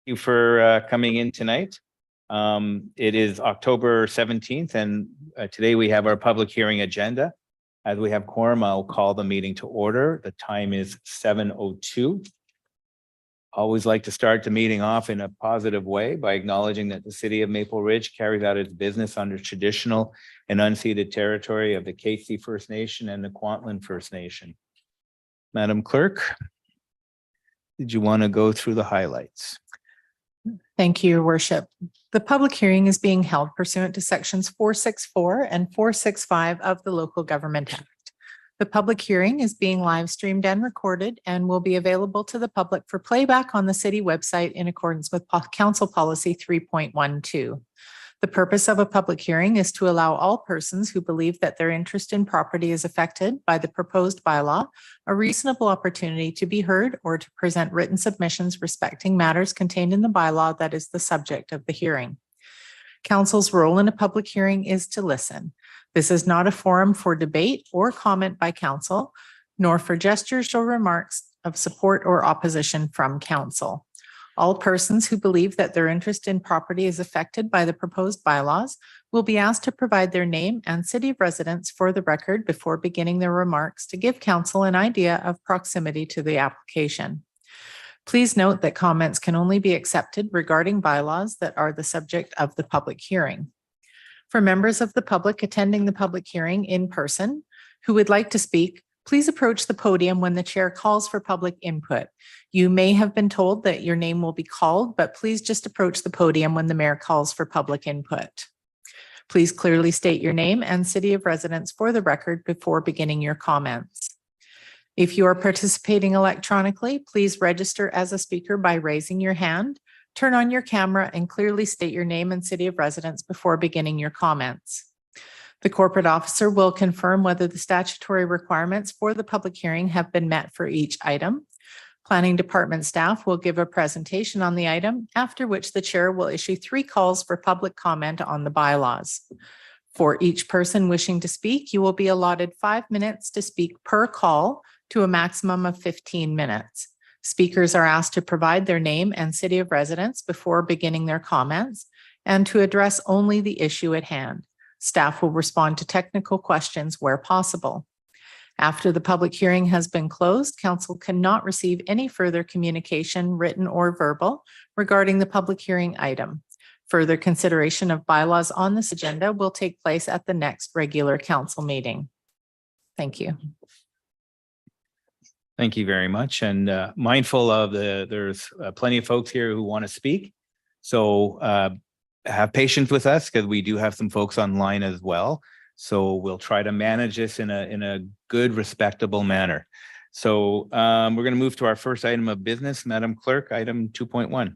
you for coming in tonight. It is October 17th, and today we have our public hearing agenda. As we have quorum, I'll call the meeting to order. The time is 7:02. Always like to start the meeting off in a positive way by acknowledging that the city of Maple Ridge carries out its business under traditional and unceded territory of the Casey First Nation and the Kwantlen First Nation. Madam Clerk, did you want to go through the highlights? Thank you, Your Worship. The public hearing is being held pursuant to sections 464 and 465 of the Local Government Act. The public hearing is being live streamed and recorded and will be available to the public for playback on the city website in accordance with Council Policy 3.12. The purpose of a public hearing is to allow all persons who believe that their interest in property is affected by the proposed bylaw a reasonable opportunity to be heard or to present written submissions respecting matters contained in the bylaw that is the subject of the hearing. Council's role in a public hearing is to listen. This is not a forum for debate or comment by council, nor for gestures or remarks of support or opposition from council. All persons who believe that their interest in property is affected by the proposed bylaws will be asked to provide their name and city of residence for the record before beginning their remarks to give council an idea of proximity to the application. Please note that comments can only be accepted regarding bylaws that are the subject of the public hearing. For members of the public attending the public hearing in person who would like to speak, please approach the podium when the chair calls for public input. You may have been told that your name will be called, but please just approach the podium when the mayor calls for public input. Please clearly state your name and city of residence for the record before beginning your comments. If you are participating electronically, please register as a speaker by raising your hand, turn on your camera, and clearly state your name and city of residence before beginning your comments. The corporate officer will confirm whether the statutory requirements for the public hearing have been met for each item. Planning department staff will give a presentation on the item, after which the chair will issue 3 calls for public comment on the bylaws. For each person wishing to speak, you will be allotted 5 minutes to speak per call to a maximum of 15 minutes. Speakers are asked to provide their name and city of residence before beginning their comments and to address only the issue at hand. Staff will respond to technical questions where possible. After the public hearing has been closed, council cannot receive any further communication, written or verbal, regarding the public hearing item. Further consideration of bylaws on this agenda will take place at the next regular council meeting. Thank you. Thank you very much. And mindful of there's plenty of folks here who want to speak. So have patience with us because we do have some folks online as well. So we'll try to manage this in a good, respectable manner. So we're going to move to our first item of business, Madam Clerk, item 2.1.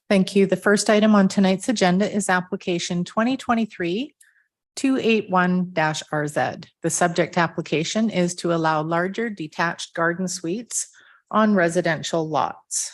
Thank you. The first item on tonight's agenda is application 2023-281-RZ. The subject application is to allow larger detached garden suites on residential lots.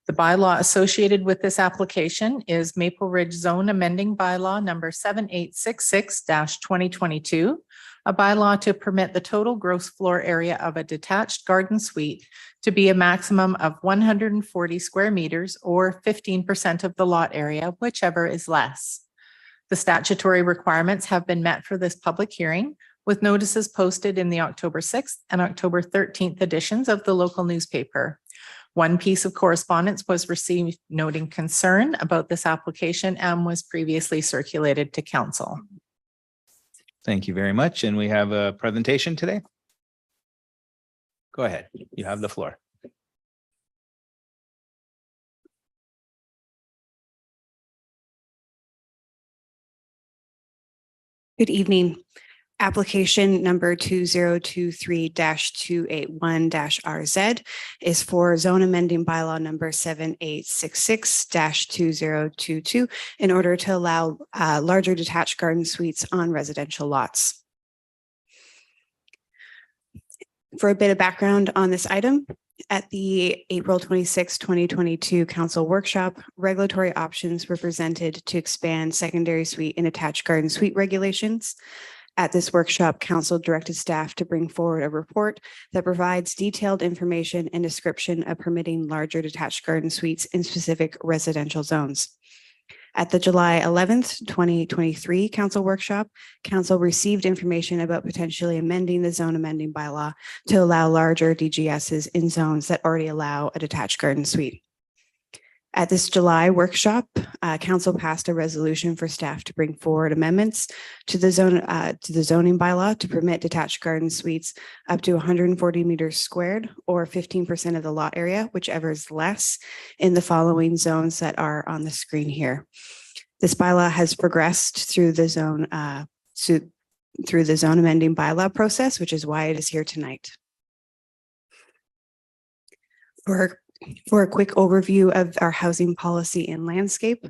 The bylaw associated with this application is Maple Ridge Zone Amending Bylaw number 7866-2022, a bylaw to permit the total gross floor area of a detached garden suite to be a maximum of 140 square meters or 15% of the lot area, whichever is less. The statutory requirements have been met for this public hearing, with notices posted in the October 6th and October 13th editions of the local newspaper. One piece of correspondence was received noting concern about this application and was previously circulated to council. Thank you very much. And we have a presentation today. Go ahead. You have the floor. Good evening. Application number 2023-281-RZ is for zone amending bylaw number 7866-2022 in order to allow larger detached garden suites on residential lots. For a bit of background on this item, at the April 26, 2022 council workshop, regulatory options were presented to expand secondary suite and attached garden suite regulations. At this workshop, council directed staff to bring forward a report that provides detailed information and description of permitting larger detached garden suites in specific residential zones. At the July 11th, 2023 council workshop, council received information about potentially amending the zone amending bylaw to allow larger DGSs in zones that already allow a detached garden suite. At this July workshop, council passed a resolution for staff to bring forward amendments to the zoning bylaw to permit detached garden suites up to 140 meters squared or 15% of the lot area, whichever is less, in the following zones that are on the screen here. This bylaw has progressed through the zone amending bylaw process, which is why it is here tonight. For a quick overview of our housing policy and landscape,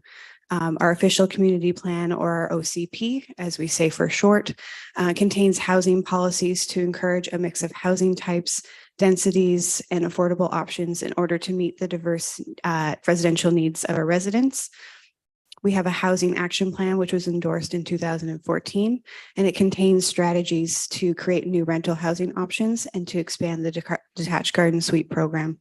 our official community plan, or our OCP, as we say for short, contains housing policies to encourage a mix of housing types, densities, and affordable options in order to meet the diverse residential needs of our residents. We have a housing action plan, which was endorsed in 2014, and it contains strategies to create new rental housing options and to expand the detached garden suite program.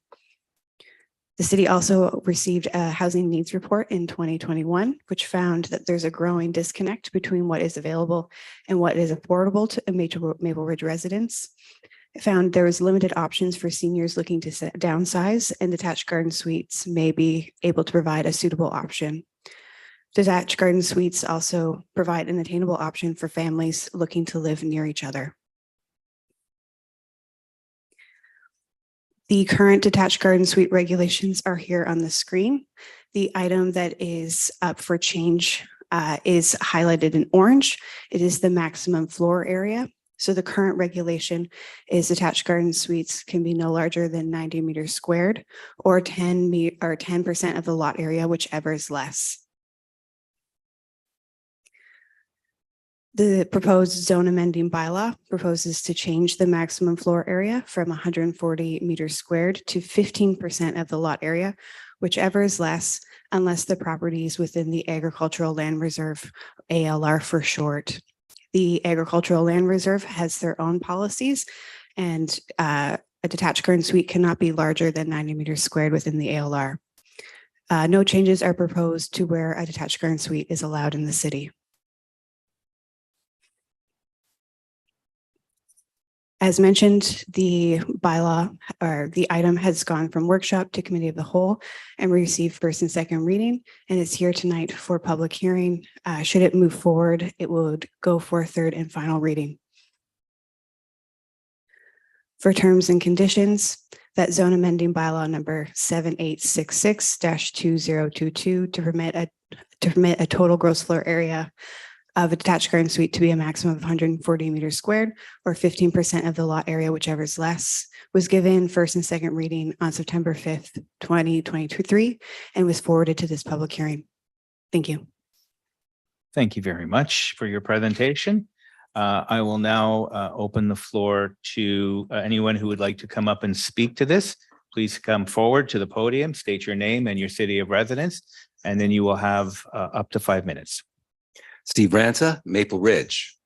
The city also received a housing needs report in 2021, which found that there's a growing disconnect between what is available and what is affordable to Maple Ridge residents. It found there was limited options for seniors looking to downsize, and detached garden suites may be able to provide a suitable option. Detached garden suites also provide an attainable option for families looking to live near each other. The current detached garden suite regulations are here on the screen. The item that is up for change is highlighted in orange. It is the maximum floor area. So the current regulation is detached garden suites can be no larger than 90 meters squared or 10% of the lot area, whichever is less. The proposed zone amending bylaw proposes to change the maximum floor area from 140 meters squared to 15% of the lot area, whichever is less, unless the property is within the Agricultural Land Reserve, ALR for short. The Agricultural Land Reserve has their own policies, and a detached garden suite cannot be larger than 90 meters squared within the ALR. No changes are proposed to where a detached garden suite is allowed in the city. As mentioned, the bylaw or the item has gone from workshop to committee of the whole and received first and second reading, and it's here tonight for public hearing. Should it move forward, it would go for third and final reading. For terms and conditions, that zone amending bylaw number 7866-2022 to permit a total gross floor area of a detached garden suite to be a maximum of 140 meters squared or 15% of the lot area, whichever is less, was given first and second reading on September 5th, 2023, and was forwarded to this public hearing. Thank you. Thank you very much for your presentation. I will now open the floor to anyone who would like to come up and speak to this. Please come forward to the podium, state your name and your city of residence, and then you will have up to 5 minutes. Steve Ranta, Maple Ridge.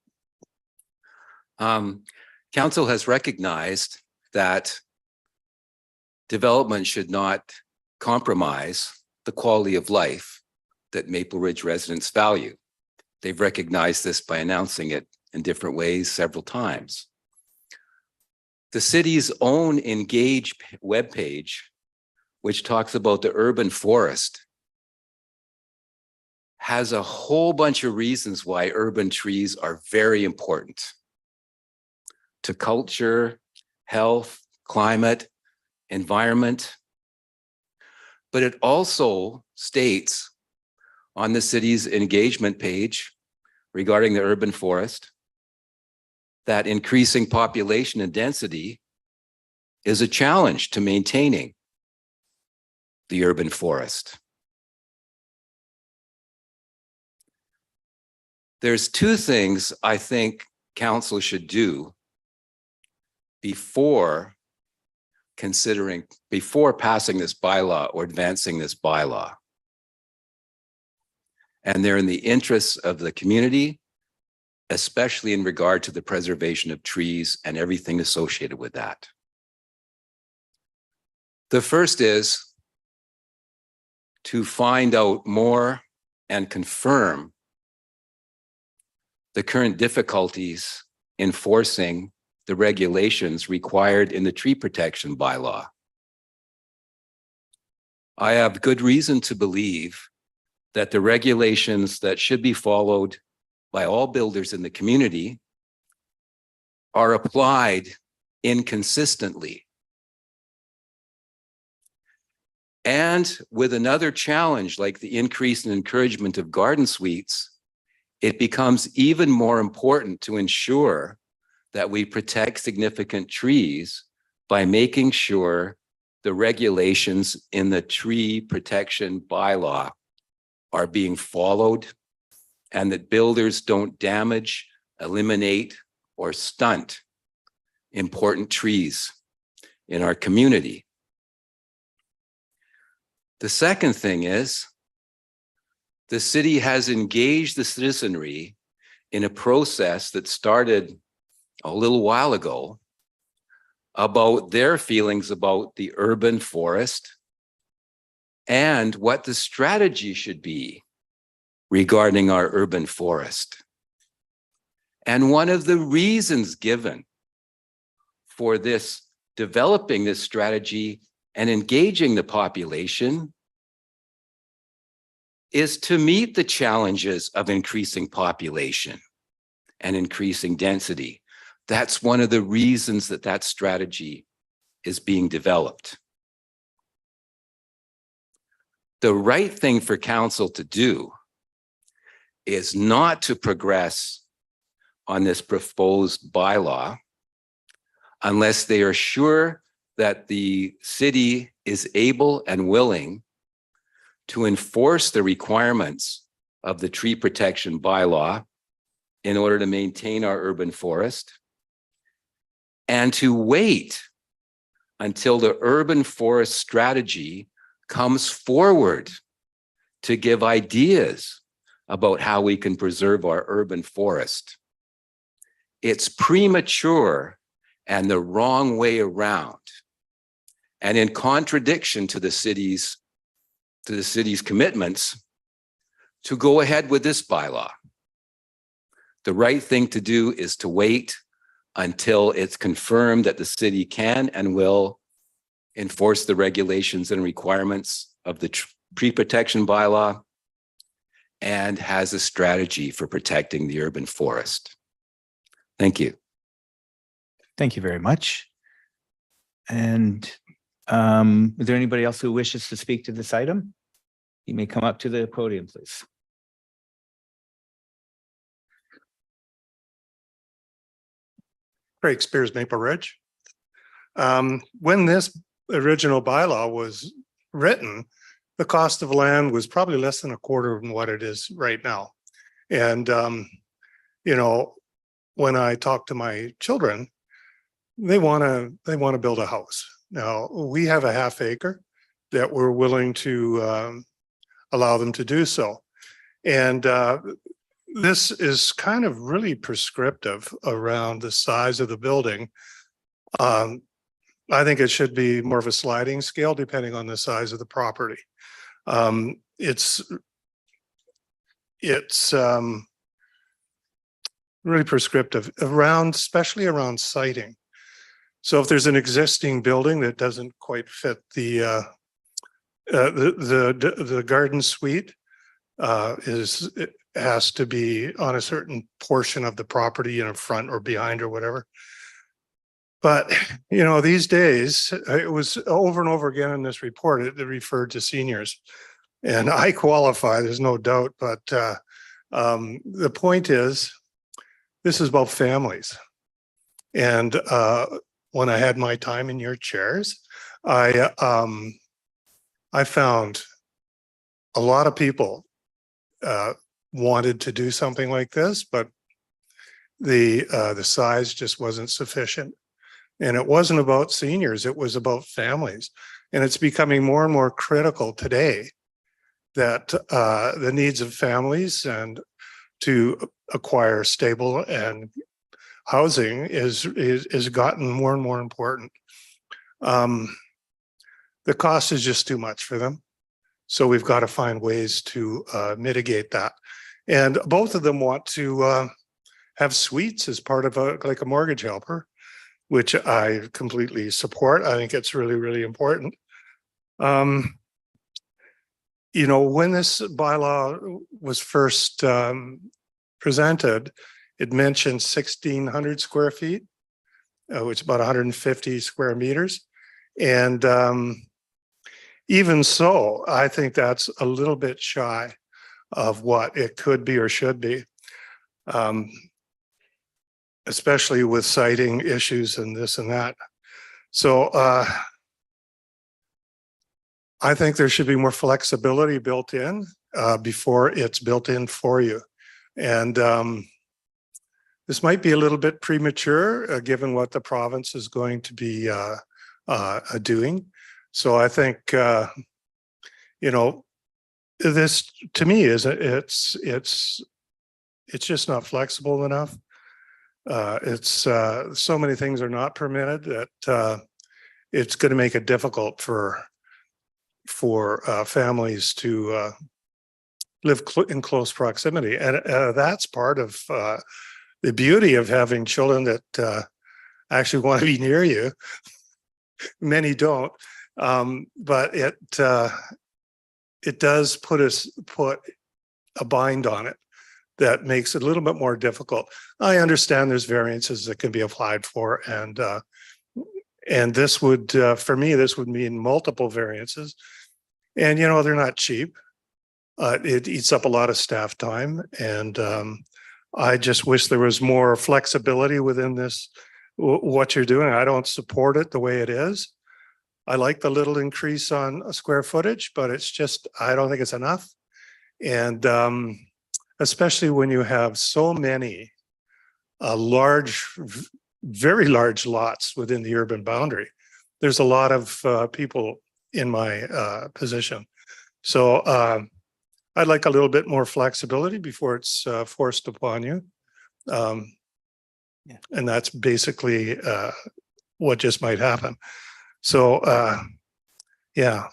Council has recognized that development should not compromise the quality of life that Maple Ridge residents value. They've recognized this by announcing it in different ways several times. The city's own Engage webpage, which talks about the urban forest, has a whole bunch of reasons why urban trees are very important to culture, health, climate, environment. But it also states on the city's engagement page regarding the urban forest that increasing population and density is a challenge to maintaining the urban forest. There's two things I think council should do before passing this bylaw or advancing this bylaw. And they're in the interests of the community especially in regard to the preservation of trees and everything associated with that. The first is to find out more and confirm the current difficulties enforcing the regulations required in the tree protection bylaw. I have good reason to believe that the regulations that should be followed by all builders in the community are applied inconsistently. And with another challenge like the increase in encouragement of garden suites, it becomes even more important to ensure that we protect significant trees by making sure the regulations in the tree protection bylaw are being followed and that builders don't damage, eliminate, or stunt important trees in our community. The second thing is the city has engaged the citizenry in a process that started a little while ago about their feelings about the urban forest and what the strategy should be regarding our urban forest. And one of the reasons given for this, developing this strategy and engaging the population is to meet the challenges of increasing population and increasing density. That's one of the reasons that that strategy is being developed. The right thing for council to do is not to progress on this proposed bylaw unless they are sure that the city is able and willing to enforce the requirements of the tree protection bylaw in order to maintain our urban forest, and to wait until the urban forest strategy comes forward to give ideas about how we can preserve our urban forest. It's premature and the wrong way around, and in contradiction to the city's commitments to go ahead with this bylaw. The right thing to do is to wait until it's confirmed that the city can and will enforce the regulations and requirements of the tree protection bylaw and has a strategy for protecting the urban forest. Thank you. Thank you very much. And is there anybody else who wishes to speak to this item? You may come up to the podium, please. Craig Spears, Maple Ridge. When this original bylaw was written, the cost of land was probably less than a quarter of what it is right now. And, you know, when I talk to my children, they want to build a house. Now, we have a half acre that we're willing to allow them to do so. And this is kind of really prescriptive around the size of the building. I think it should be more of a sliding scale depending on the size of the property. It's really prescriptive around, especially around siting. So if there's an existing building that doesn't quite fit the garden suite, it has to be on a certain portion of the property in front or behind or whatever. But, you know, these days, it was over and over again in this report, it referred to seniors. And I qualify, there's no doubt, but the point is, this is about families. And when I had my time in your chairs, I found a lot of people wanted to do something like this, but the size just wasn't sufficient. And it wasn't about seniors, it was about families. And it's becoming more and more critical today that the needs of families and to acquire stable and housing is gotten more and more important. The cost is just too much for them. So we've got to find ways to mitigate that. And both of them want to have suites as part of like a mortgage helper, which I completely support. I think it's really, really important. You know, when this bylaw was first presented, it mentioned 1,600 square feet, which is about 150 square meters. And even so, I think that's a little bit shy of what it could be or should be, especially with siting issues and this and that. So I think there should be more flexibility built in before it's built in for you. And this might be a little bit premature given what the province is going to be doing. So I think, you know, this to me is it's just not flexible enough. It's so many things are not permitted that it's going to make it difficult for families to live in close proximity, and that's part of the beauty of having children that actually want to be near you. Many don't, but it does put a bind on it that makes it a little bit more difficult. I understand there's variances that can be applied for, and this would, for me, this would mean multiple variances. And, you know, they're not cheap. It eats up a lot of staff time. And I just wish there was more flexibility within this, what you're doing. I don't support it the way it is. I like the little increase on square footage, but it's just, I don't think it's enough. And especially when you have so many very large lots within the urban boundary. There's a lot of people in my position. So I'd like a little bit more flexibility before it's forced upon you. And that's basically what just might happen. So yeah,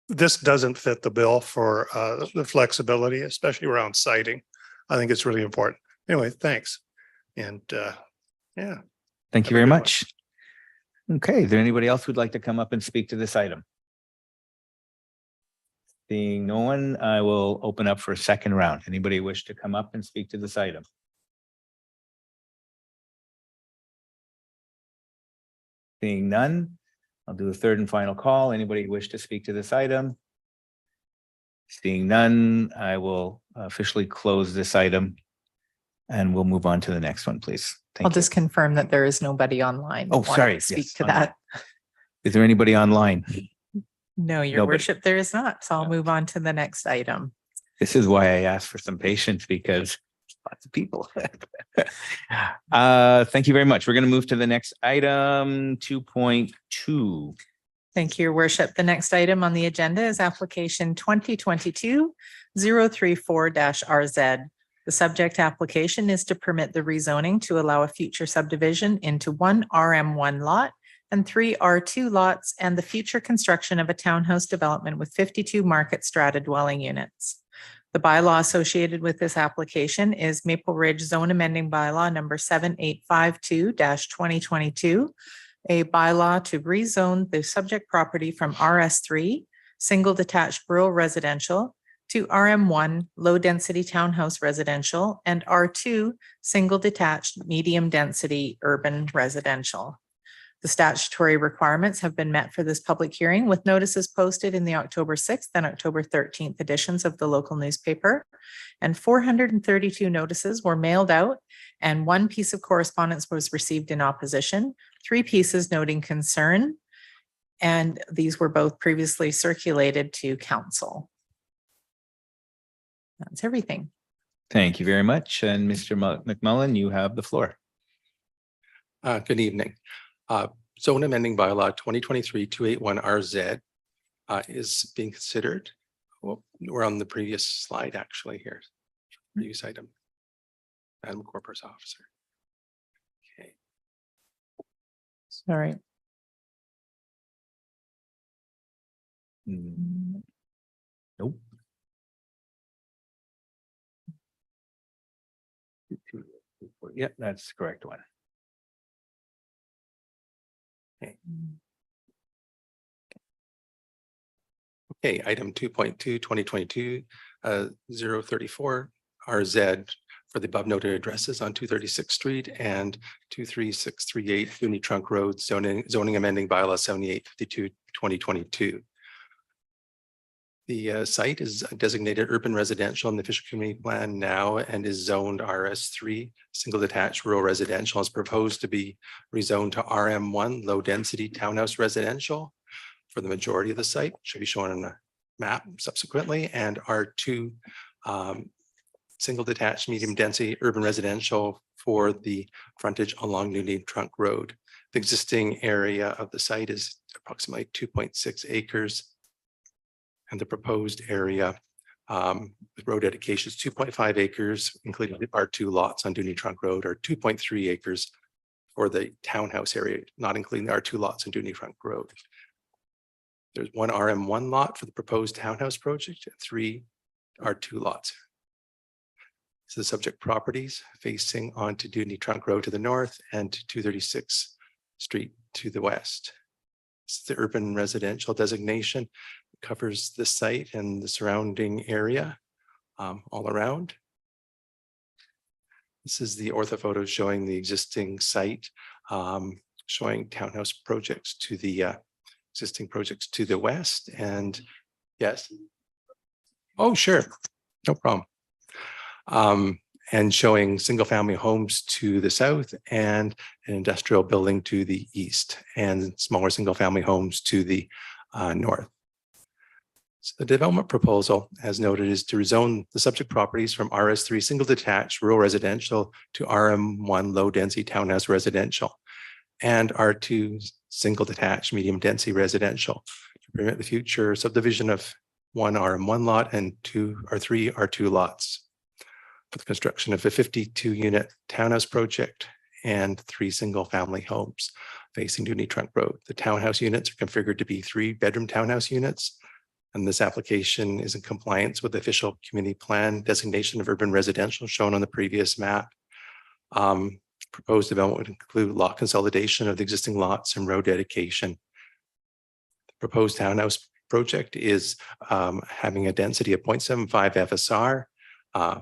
this doesn't fit the bill for the flexibility, especially around siting. I think it's really important. Anyway, thanks. And yeah. Thank you very much. Okay, is there anybody else who'd like to come up and speak to this item? Seeing no one, I will open up for a second round. Anybody wish to come up and speak to this item? Seeing none, I'll do a third and final call. Anybody wish to speak to this item? Seeing none, I will officially close this item and we'll move on to the next one, please. Thank I'll you. just confirm that there is nobody online. Oh, wanting sorry. to Speak Yes, to online. that. Is there anybody online? No, your Nobody. worship, there is not. So I'll No. move on to the next item. This is why I asked for some patience because lots of people. Thank you very much. We're going to move to the next item, 2.2. Thank you, your worship. The next item on the agenda is application 2022-034-RZ. The subject application is to permit the rezoning to allow a future subdivision into one RM1 lot and 3 R2 lots and the future construction of a townhouse development with 52 market strata dwelling units. The bylaw associated with this application is Maple Ridge Zone Amending Bylaw number 7852-2022, a bylaw to rezone the subject property from RS3, single detached rural residential, to RM1, low density townhouse residential, and R2, single detached medium density urban residential. The statutory requirements have been met for this public hearing with notices posted in the October 6th and October 13th editions of the local newspaper. And 432 notices were mailed out and 1 piece of correspondence was received in opposition, 3 pieces noting concern, and these were both previously circulated to council. That's everything. Thank you very much. And Mr. McMullen, you have the floor. Good evening. Zone amending bylaw 2023-281-RZ is being considered. Well, we're on the previous slide actually here. use item. Madam Corpus Officer. Okay. Sorry. Nope. Yep, that's the correct one. Okay, item 2.2, 2022, 034 RZ for the above noted addresses on 236th Street and 23638 Union Trunk Road, zoning amending bylaw 7852, 2022. The site is designated urban residential in the official community plan now and is zoned RS3, single detached rural residential, is proposed to be rezoned to RM1, low density townhouse residential for the majority of the site, should be shown on a map subsequently, and R2 single detached medium density urban residential for the frontage along Union Trunk Road. The existing area of the site is approximately 2.6 acres. And the proposed area with road dedication is 2.5 acres, including the R2 lots on Union Trunk Road, or 2.3 acres for the townhouse area, not including the R2 lots on Union Trunk Road. There's one RM1 lot for the proposed townhouse project, and 3 R2 lots. So the subject properties facing onto Union Trunk Road to the north and to 236th Street to the west. This is the urban residential designation. Covers the site and the surrounding area all around. This is the orthophoto showing the existing site, showing townhouse projects to the existing projects to the west. And yes. Oh, sure. No problem. And showing single family homes to the south and an industrial building to the east and smaller single family homes to the north. So the development proposal, as noted, is to rezone the subject properties from RS3 single detached rural residential to RM1 low density townhouse residential and R2 single detached medium density residential to permit the future subdivision of 1 RM1 lot and 2 or 3 R2 lots for the construction of a 52-unit townhouse project and 3 single family homes facing Union Trunk Road. The townhouse units are configured to be 3-bedroom townhouse units. And this application is in compliance with the official community plan designation of urban residential shown on the previous map. Proposed development would include lot consolidation of the existing lots and road dedication. The proposed townhouse project is having a density of 0.75 FSR,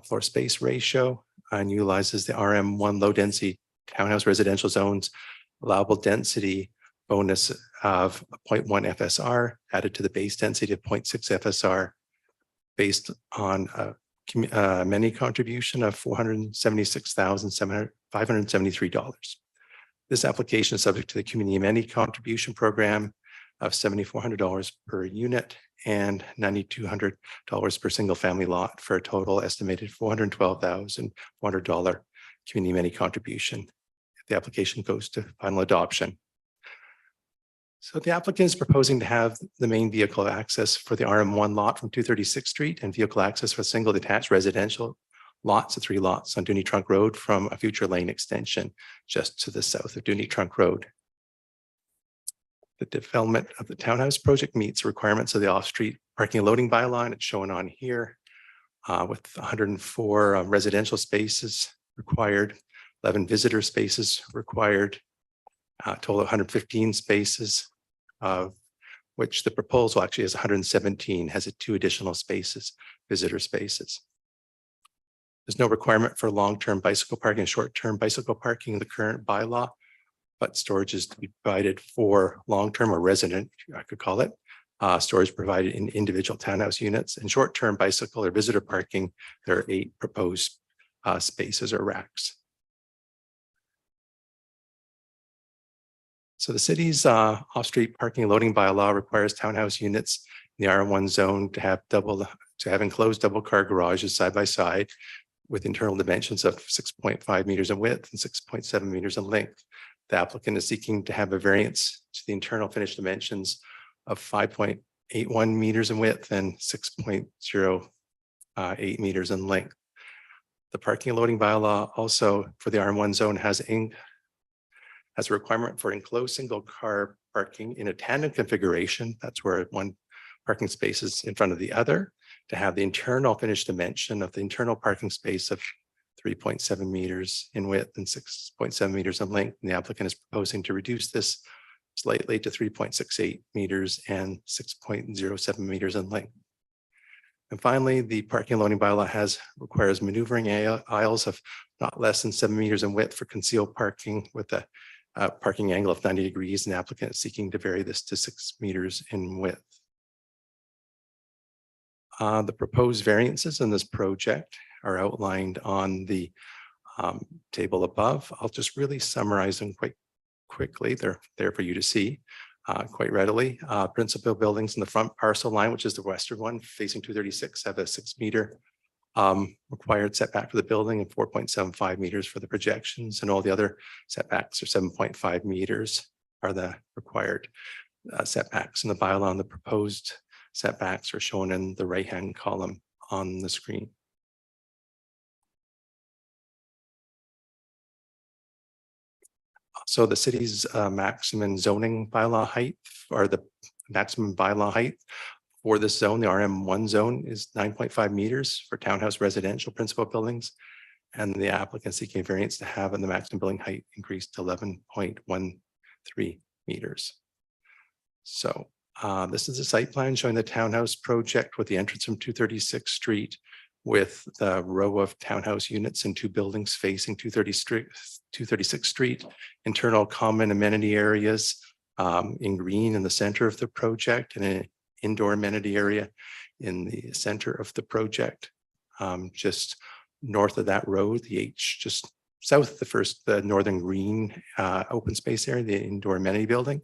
floor space ratio, and utilizes the RM1 low density townhouse residential zones allowable density bonus of 0.1 FSR added to the base density of 0.6 FSR based on a amenity contribution of $476,573. This application is subject to the community amenity contribution program of $7,400 per unit and $9,200 per single family lot for a total estimated $412,400 community amenity contribution if the application goes to final adoption. So the applicant is proposing to have the main vehicle access for the RM1 lot from 236th Street and vehicle access for single detached residential lots of 3 lots on Union Trunk Road from a future lane extension just to the south of Union Trunk Road. The development of the townhouse project meets requirements of the off-street parking and loading bylaw, and it's shown on here with 104 residential spaces required, 11 visitor spaces required, a total of 115 spaces, of which the proposal actually has 117, has 2 additional spaces, visitor spaces. There's no requirement for long-term bicycle parking and short-term bicycle parking in the current bylaw, but storage is to be provided for long-term or resident, I could call it, storage provided in individual townhouse units, and short-term bicycle or visitor parking, there are 8 proposed spaces or racks. So the city's off-street parking and loading bylaw requires townhouse units in the R1 zone to have enclosed double car garages side by side with internal dimensions of 6.5 meters in width and 6.7 meters in length. The applicant is seeking to have a variance to the internal finished dimensions of 5.81 meters in width and 6.08 meters in length. The parking and loading bylaw also for the RM1 zone has a requirement for enclosed single car parking in a tandem configuration. That's where one parking space is in front of the other, to have the internal finished dimension of the internal parking space of 3.7 meters in width and 6.7 meters in length. And the applicant is proposing to reduce this slightly to 3.68 meters and 6.07 meters in length. And finally, the parking and loading bylaw requires maneuvering aisles of not less than 7 meters in width for concealed parking with a parking angle of 90 degrees, and the applicant is seeking to vary this to 6 meters in width. The proposed variances in this project are outlined on the table above. I'll just really summarize them quite quickly. They're there for you to see quite readily. Principal buildings in the front parcel line, which is the western one facing 236, have a 6 meter required setback for the building and 4.75 meters for the projections, and all the other setbacks are 7.5 meters are the required setbacks in the bylaw. And the proposed setbacks are shown in the right-hand column on the screen. So the city's maximum zoning bylaw height, or the maximum bylaw height for this zone, the RM1 zone, is 9.5 meters for townhouse residential principal buildings. And the applicant seeking a variance to have in the maximum building height increased to 11.13 meters. So this is a site plan showing the townhouse project with the entrance from 236th Street, with the row of townhouse units and 2 buildings facing 236th Street, internal common amenity areas in green in the center of the project, and an indoor amenity area in the center of the project. Just north of that road, the H, just south of the northern green open space area, the indoor amenity building,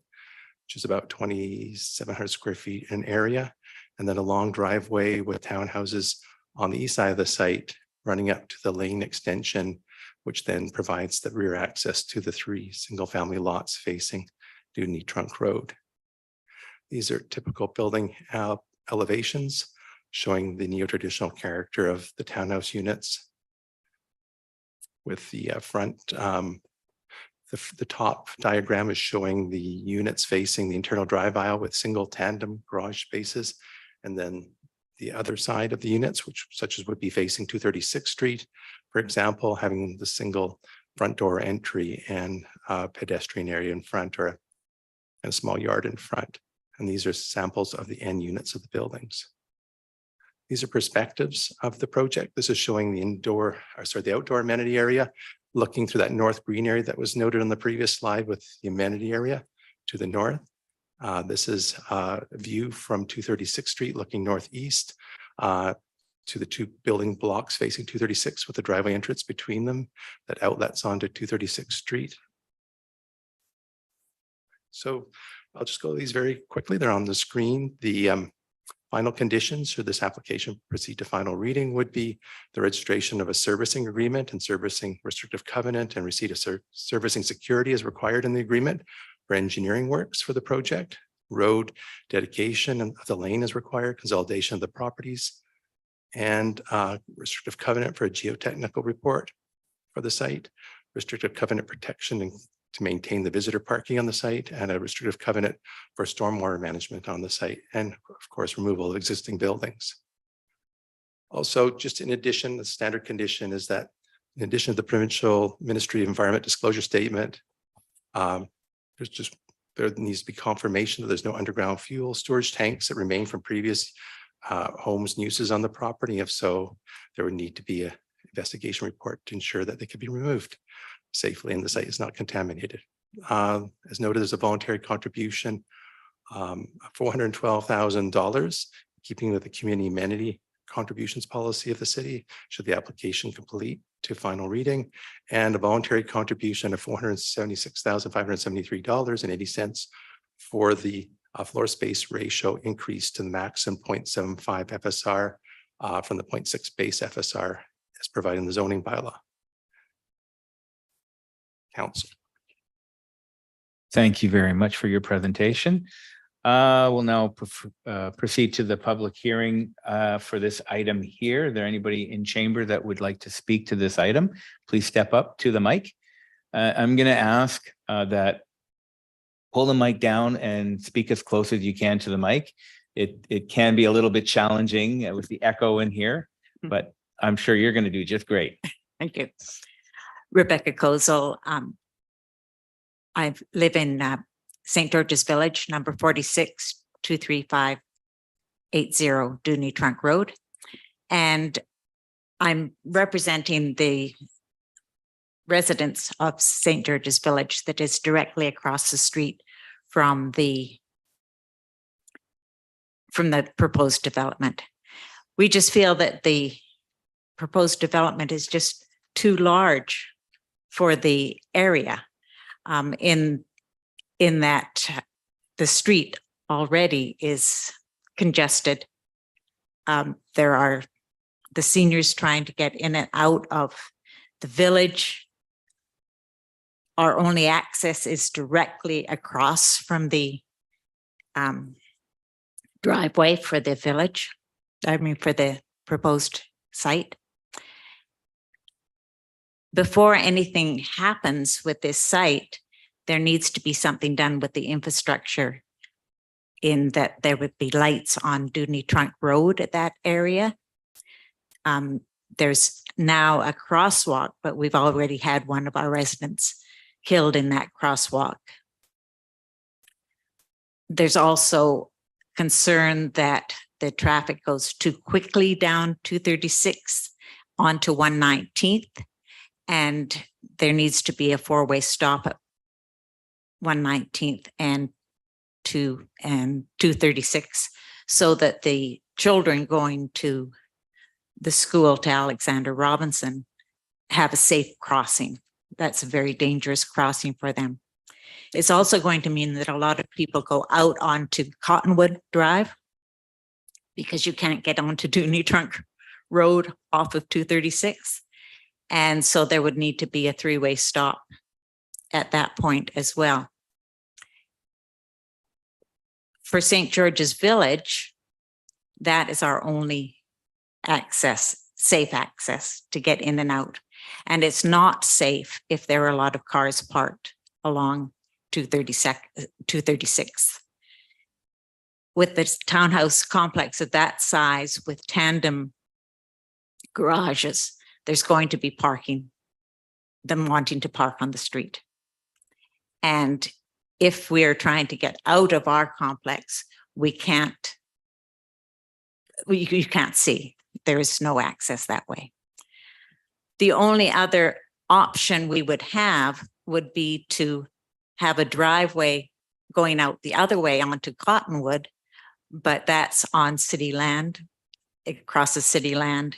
which is about 2,700 square feet in area. And then a long driveway with townhouses on the east side of the site running up to the lane extension, which then provides the rear access to the 3 single-family lots facing Dewdney Trunk Road. These are typical building elevations showing the neo-traditional character of the townhouse units, with the front, the top diagram is showing the units facing the internal drive aisle with single tandem garage spaces, and then the other side of the units, which such as would be facing 236th Street, for example, having the single front door entry and pedestrian area in front, or a small yard in front. And these are samples of the end units of the buildings. These are perspectives of the project. This is showing the outdoor amenity area, looking through that north green area that was noted on the previous slide with the amenity area to the north. This is a view from 236th Street looking northeast to the 2 building blocks facing 236 with the driveway entrance between them that outlets onto 236th Street. So I'll just go these very quickly. They're on the screen. The final conditions for this application proceed to final reading would be the registration of a servicing agreement and servicing restrictive covenant, and receipt of servicing security as required in the agreement for engineering works for the project. Road dedication of the lane is required, consolidation of the properties, and restrictive covenant for a geotechnical report for the site, restrictive covenant protection and to maintain the visitor parking on the site, and a restrictive covenant for stormwater management on the site, and of course, removal of existing buildings. Also, just in addition, the standard condition is that in addition to the Provincial Ministry of Environment disclosure statement, there needs to be confirmation that there's no underground fuel storage tanks that remain from previous homes and uses on the property. If so, there would need to be an investigation report to ensure that they could be removed safely and the site is not contaminated. As noted, there's a voluntary contribution, $412,000, keeping with the community amenity contributions policy of the city, should the application complete to final reading, and a voluntary contribution of $476,573.80 for the floor space ratio increase to the maximum 0.75 FSR from the 0.6 base FSR as provided in the zoning bylaw. Council. Thank you very much for your presentation. We'll now proceed to the public hearing for this item here. Is there anybody in chamber that would like to speak to this item? Please step up to the mic. I'm going to ask that pull the mic down and speak as close as you can to the mic. It can be a little bit challenging with the echo in here, but I'm sure you're going to do just great. Thank you. Rebecca Kozel. I live in St. George's Village, number 46, 23580 Dooney Trunk Road. And I'm representing the residents of St. George's Village that is directly across the street from the proposed development. We just feel that the proposed development is just too large for the area, in that the street already is congested. There are the seniors trying to get in and out of the village. Our only access is directly across from the driveway for the village, for the proposed site. Before anything happens with this site, there needs to be something done with the infrastructure, in that there would be lights on Dooney Trunk Road at that area. There's now a crosswalk, but we've already had one of our residents killed in that crosswalk. There's also concern that the traffic goes too quickly down 236 onto 119th, and there needs to be a four-way stop at 119th and 236, so that the children going to the school to Alexander Robinson have a safe crossing. That's a very dangerous crossing for them. It's also going to mean that a lot of people go out onto Cottonwood Drive, because you can't get onto Dooney Trunk Road off of 236. And so there would need to be a three-way stop at that point as well. For St. George's Village, that is our only access, safe access to get in and out. And it's not safe if there are a lot of cars parked along 236. With this townhouse complex of that size with tandem garages, there's going to be parking, them wanting to park on the street. And if we're trying to get out of our complex, you can't see. There is no access that way. The only other option we would have would be to have a driveway going out the other way onto Cottonwood, but that's on city land, across the city land.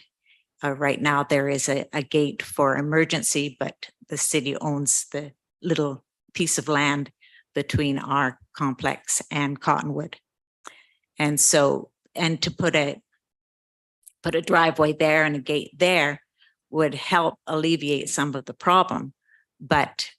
Right now there is a gate for emergency, but the city owns the little piece of land between our complex and Cottonwood. And so, and to put a driveway there and a gate there would help alleviate some of the problem, but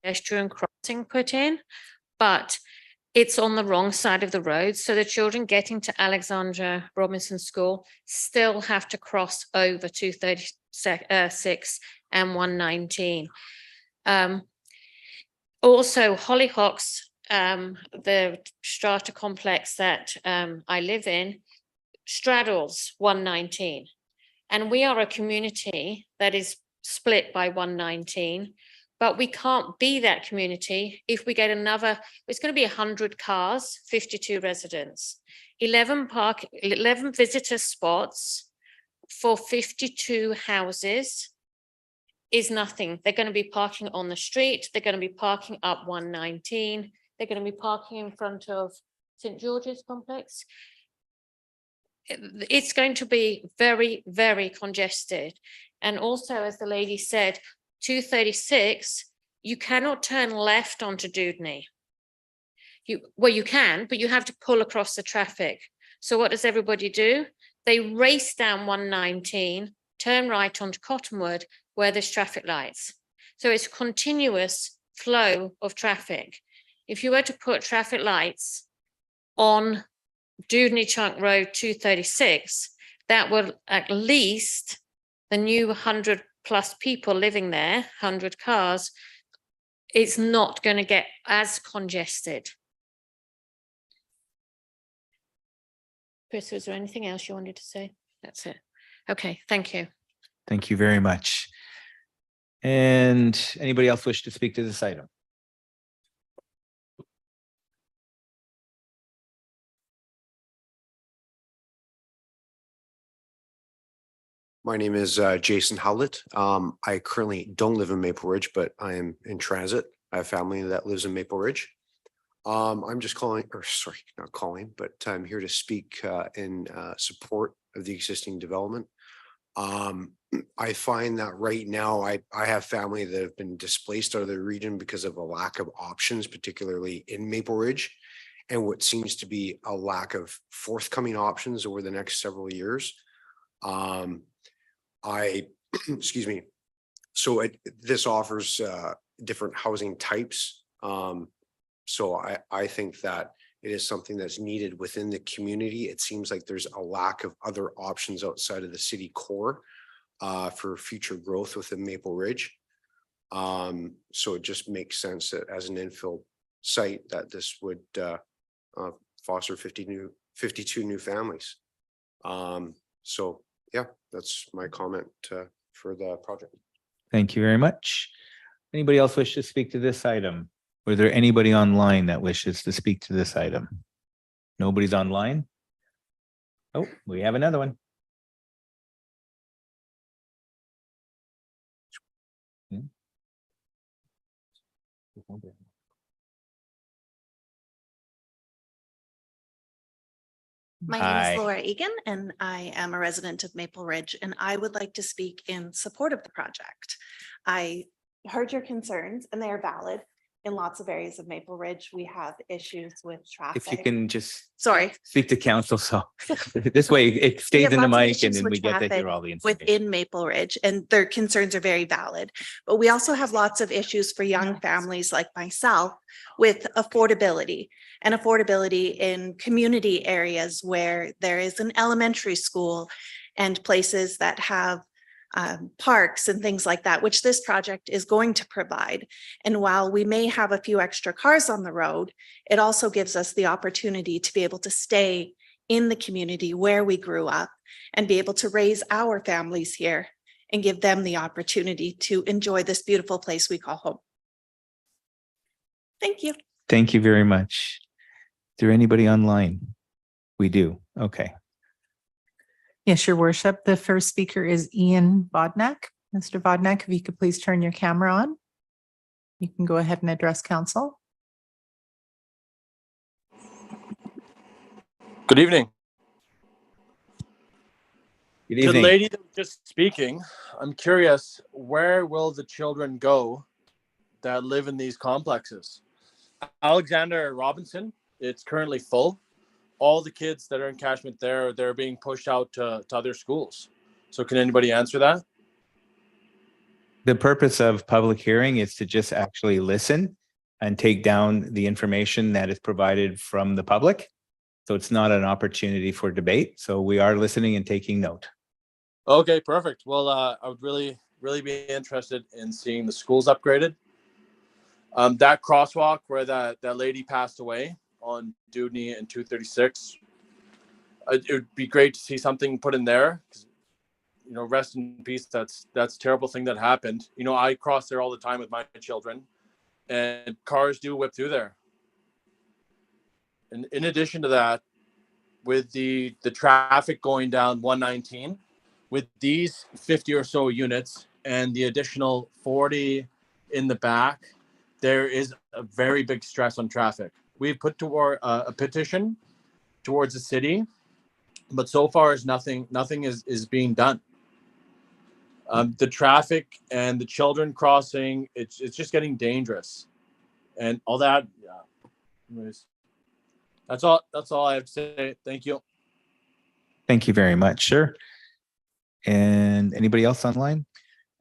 pedestrian crossing put in, but it's on the wrong side of the road. So the children getting to Alexandra Robinson School still have to cross over 236 and 119. Also, Hollyhocks, the strata complex that I live in, straddles 119. And we are a community that is split by 119, but we can't be that community if we get another, it's going to be 100 cars, 52 residents, 11 visitor spots for 52 houses is nothing. They're going to be parking on the street. They're going to be parking up 119. They're going to be parking in front of St. George's complex. It's going to be very, very congested. And also, as the lady said, 236, you cannot turn left onto Dewdney. You can, but you have to pull across the traffic. So what does everybody do? They race down 119, turn right onto Cottonwood, where there's traffic lights. So it's a continuous flow of traffic. If you were to put traffic lights on Dewdney Chunk Road 236, that will at least the new 100 plus people living there, 100 cars, it's not going to get as congested. Chris, was there anything else you wanted to say? That's it. Okay, thank you. Thank you very much. And anybody else wish to speak to this item? My name is Jason Howlett. I currently don't live in Maple Ridge, but I am in transit. I have family that lives in Maple Ridge. I'm just calling, or sorry, not calling, but I'm here to speak in support of the existing development. I find that right now I have family that have been displaced out of the region because of a lack of options, particularly in Maple Ridge, and what seems to be a lack of forthcoming options over the next several years. Excuse me. So this offers different housing types. So I think that it is something that's needed within the community. It seems like there's a lack of other options outside of the city core for future growth within Maple Ridge. So it just makes sense that as an infill site that this would foster 52 new families. So yeah, that's my comment for the project. Thank you very much. Anybody else wish to speak to this item? Were there anybody online that wishes to speak to this item? Nobody's online? Oh, we have another one. My name Hi. is Laura Egan, and I am a resident of Maple Ridge, and I would like to speak in support of the project. I heard your concerns, and they are valid. In lots of areas of Maple Ridge, we have issues with traffic. If you can just Sorry. speak to council, so this way it We stays have in the lots of mic and issues then with we get to traffic hear all the information. within Maple Ridge, and their concerns are very valid. But we also have lots of issues for young families like myself with affordability in community areas where there is an elementary school and places that have parks and things like that, which this project is going to provide. And while we may have a few extra cars on the road, it also gives us the opportunity to be able to stay in the community where we grew up and be able to raise our families here and give them the opportunity to enjoy this beautiful place we call home. Thank you. Thank you very much. Is there anybody online? We do. Okay. Yes, your worship. The first speaker is Ian Bodnack. Mr. Bodnack, if you could please turn your camera on. You can go ahead and address council. Good evening. Good The evening. lady that was just speaking, I'm curious, where will the children go that live in these complexes? Alexander Robinson, it's currently full. All the kids that are in catchment there, they're being pushed out to other schools. So can anybody answer that? The purpose of public hearing is to just actually listen and take down the information that is provided from the public. So it's not an opportunity for debate. So we are listening and taking note. Okay, perfect. Well, I would really be interested in seeing the schools upgraded. That crosswalk where that lady passed away on Dewdney and 236, it would be great to see something put in there. You know, rest in peace. That's a terrible thing that happened. You know, I cross there all the time with my children, and cars do whip through there. And in addition to that, with the traffic going down 119, with these 50 or so units and the additional 40 in the back, there is a very big stress on traffic. We've put toward a petition towards the city, but so far as nothing is being done. The traffic and the children crossing, it's just getting dangerous, and all that. Yeah. Anyways, that's all I have to say. Thank you. Thank you very much, sir. And anybody else online?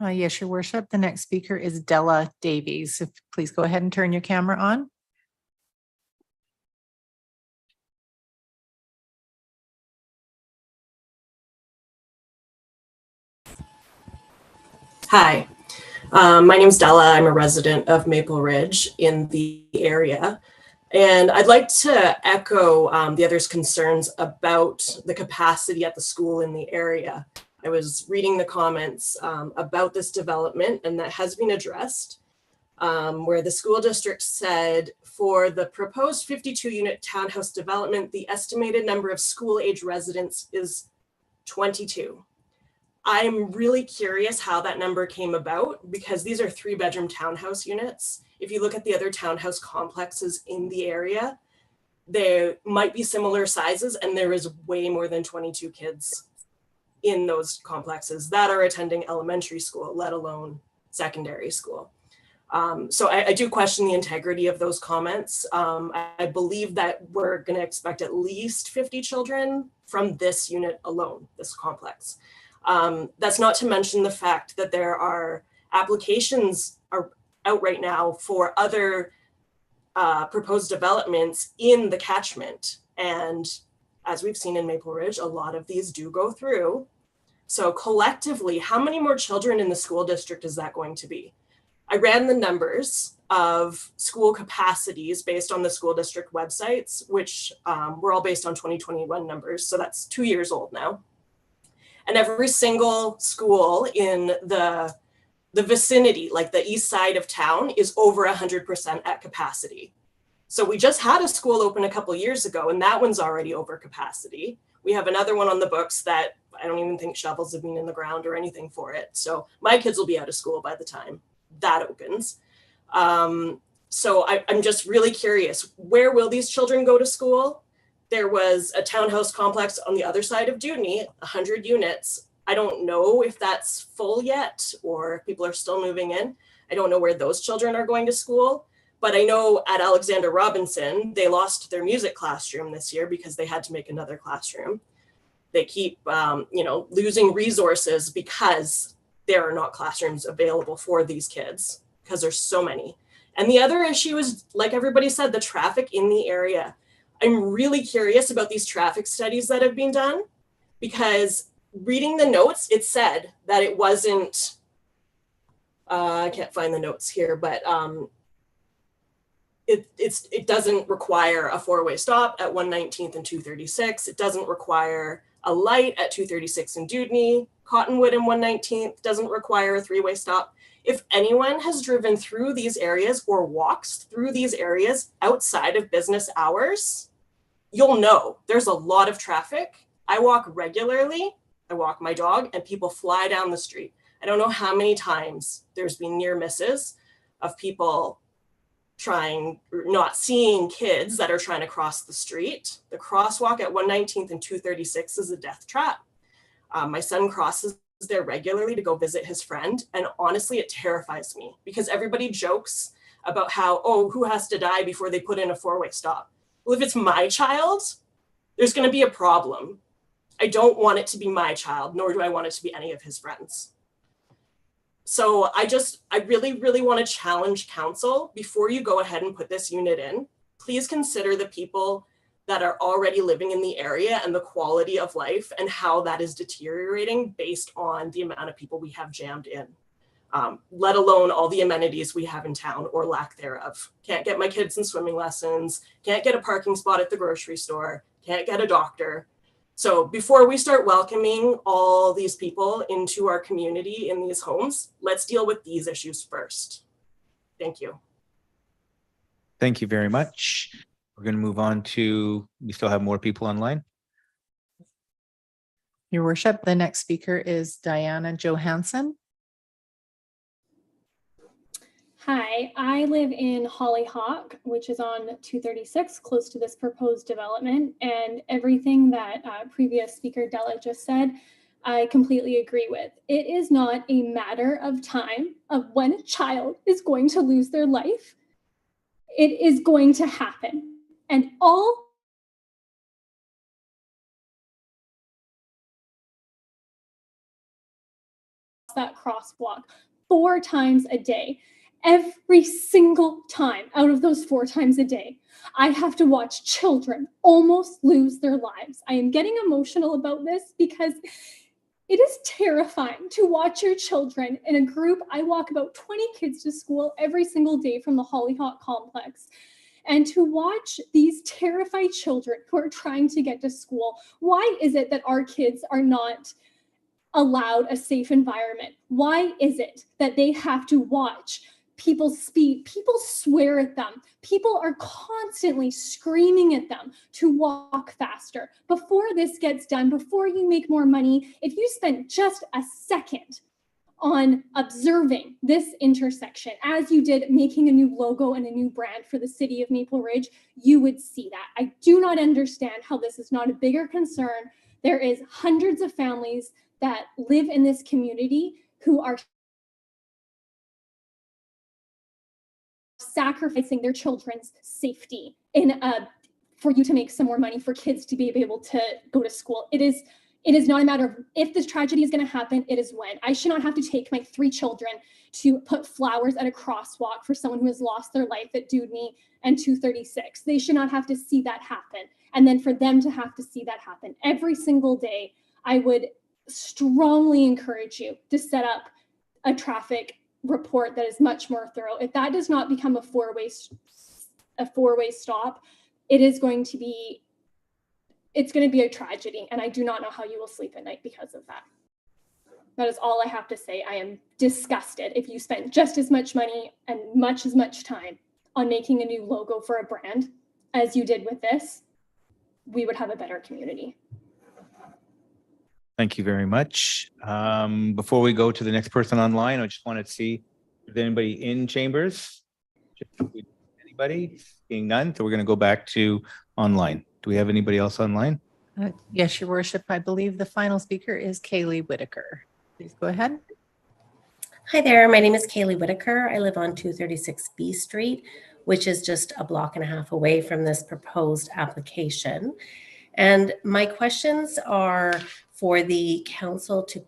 Yes, your worship. The next speaker is Della Davies. If please go ahead and turn your camera on. Hi, my name's Della. I'm a resident of Maple Ridge in the area. And I'd like to echo the others' concerns about the capacity at the school in the area. I was reading the comments about this development, and that has been addressed, where the school district said for the proposed 52-unit townhouse development, the estimated number of school-age residents is 22. I'm really curious how that number came about, because these are 3-bedroom townhouse units. If you look at the other townhouse complexes in the area, they might be similar sizes, and there is way more than 22 kids in those complexes that are attending elementary school, let alone secondary school. So I do question the integrity of those comments. I believe that we're going to expect at least 50 children from this unit alone, this complex. That's not to mention the fact that there are applications out right now for other proposed developments in the catchment. And as we've seen in Maple Ridge, a lot of these do go through. So collectively, how many more children in the school district is that going to be? I ran the numbers of school capacities based on the school district websites, which were all based on 2021 numbers. So that's 2 years old now. And every single school in the vicinity, like the east side of town, is over 100% at capacity. So we just had a school open a couple years ago, and that one's already over capacity. We have another one on the books that I don't even think shovels have been in the ground or anything for it. So my kids will be out of school by the time that opens. So I'm just really curious, where will these children go to school? There was a townhouse complex on the other side of Dewdney, 100 units. I don't know if that's full yet or if people are still moving in. I don't know where those children are going to school, but I know at Alexander Robinson, they lost their music classroom this year because they had to make another classroom. They keep, losing resources because there are not classrooms available for these kids because there's so many. And the other issue is, like everybody said, the traffic in the area. I'm really curious about these traffic studies that have been done, because reading the notes, it said that it wasn't, I can't find the notes here, but it doesn't require a 4-way stop at 119th and 236. It doesn't require a light at 236 and Dewdney. Cottonwood and 119th doesn't require a 3-way stop. If anyone has driven through these areas or walks through these areas outside of business hours, you'll know there's a lot of traffic. I walk regularly. I walk my dog and people fly down the street. I don't know how many times there's been near misses of people not seeing kids that are trying to cross the street. The crosswalk at 119th and 236 is a death trap. My son crosses there regularly to go visit his friend. And honestly, it terrifies me because everybody jokes about how, who has to die before they put in a 4-way stop? Well, if it's my child, there's going to be a problem. I don't want it to be my child, nor do I want it to be any of his friends. So I really want to challenge council before you go ahead and put this unit in. Please consider the people that are already living in the area and the quality of life and how that is deteriorating based on the amount of people we have jammed in. Let alone all the amenities we have in town or lack thereof. Can't get my kids in swimming lessons, can't get a parking spot at the grocery store, can't get a doctor. So before we start welcoming all these people into our community in these homes, let's deal with these issues first. Thank you. Thank you very much. We're going to move on to, we still have more people online. Your worship, the next speaker is Diana Johansson. Hi, I live in Hollyhock, which is on 236, close to this proposed development. And everything that previous speaker Della just said, I completely agree with. It is not a matter of time of when a child is going to lose their life. It is going to happen. And all that crosswalk 4 times a day. Every single time out of those 4 times a day, I have to watch children almost lose their lives. I am getting emotional about this because it is terrifying to watch your children in a group. I walk about 20 kids to school every single day from the Hollyhock complex. And to watch these terrified children who are trying to get to school, why is it that our kids are not allowed a safe environment? Why is it that they have to watch people speed, people swear at them, people are constantly screaming at them to walk faster? Before this gets done, before you make more money, if you spent just a second on observing this intersection as you did making a new logo and a new brand for the city of Maple Ridge, you would see that. I do not understand how this is not a bigger concern. There is hundreds of families that live in this community who are sacrificing their children's safety for you to make some more money, for kids to be able to go to school. It is not a matter of if this tragedy is going to happen, it is when. I should not have to take my 3 children to put flowers at a crosswalk for someone who has lost their life at Dudney and 236. They should not have to see that happen. And then for them to have to see that happen every single day, I would strongly encourage you to set up a traffic report that is much more thorough. If that does not become a four-way stop, it's going to be a tragedy, and I do not know how you will sleep at night because of that. That is all I have to say. I am disgusted. If you spent just as much money and as much time on making a new logo for a brand as you did with this, we would have a better community. Thank you very much. Before we go to the next person online, I just want to see if there's anybody in chambers. Anybody? Seeing none, so we're going to go back to online. Do we have anybody else online? Yes, your worship. I believe the final speaker is Kaylee Whitaker. Please go ahead. Hi there, my name is Kaylee Whitaker. I live on 236 B Street, which is just a block and a half away from this proposed application. And my questions are for the council to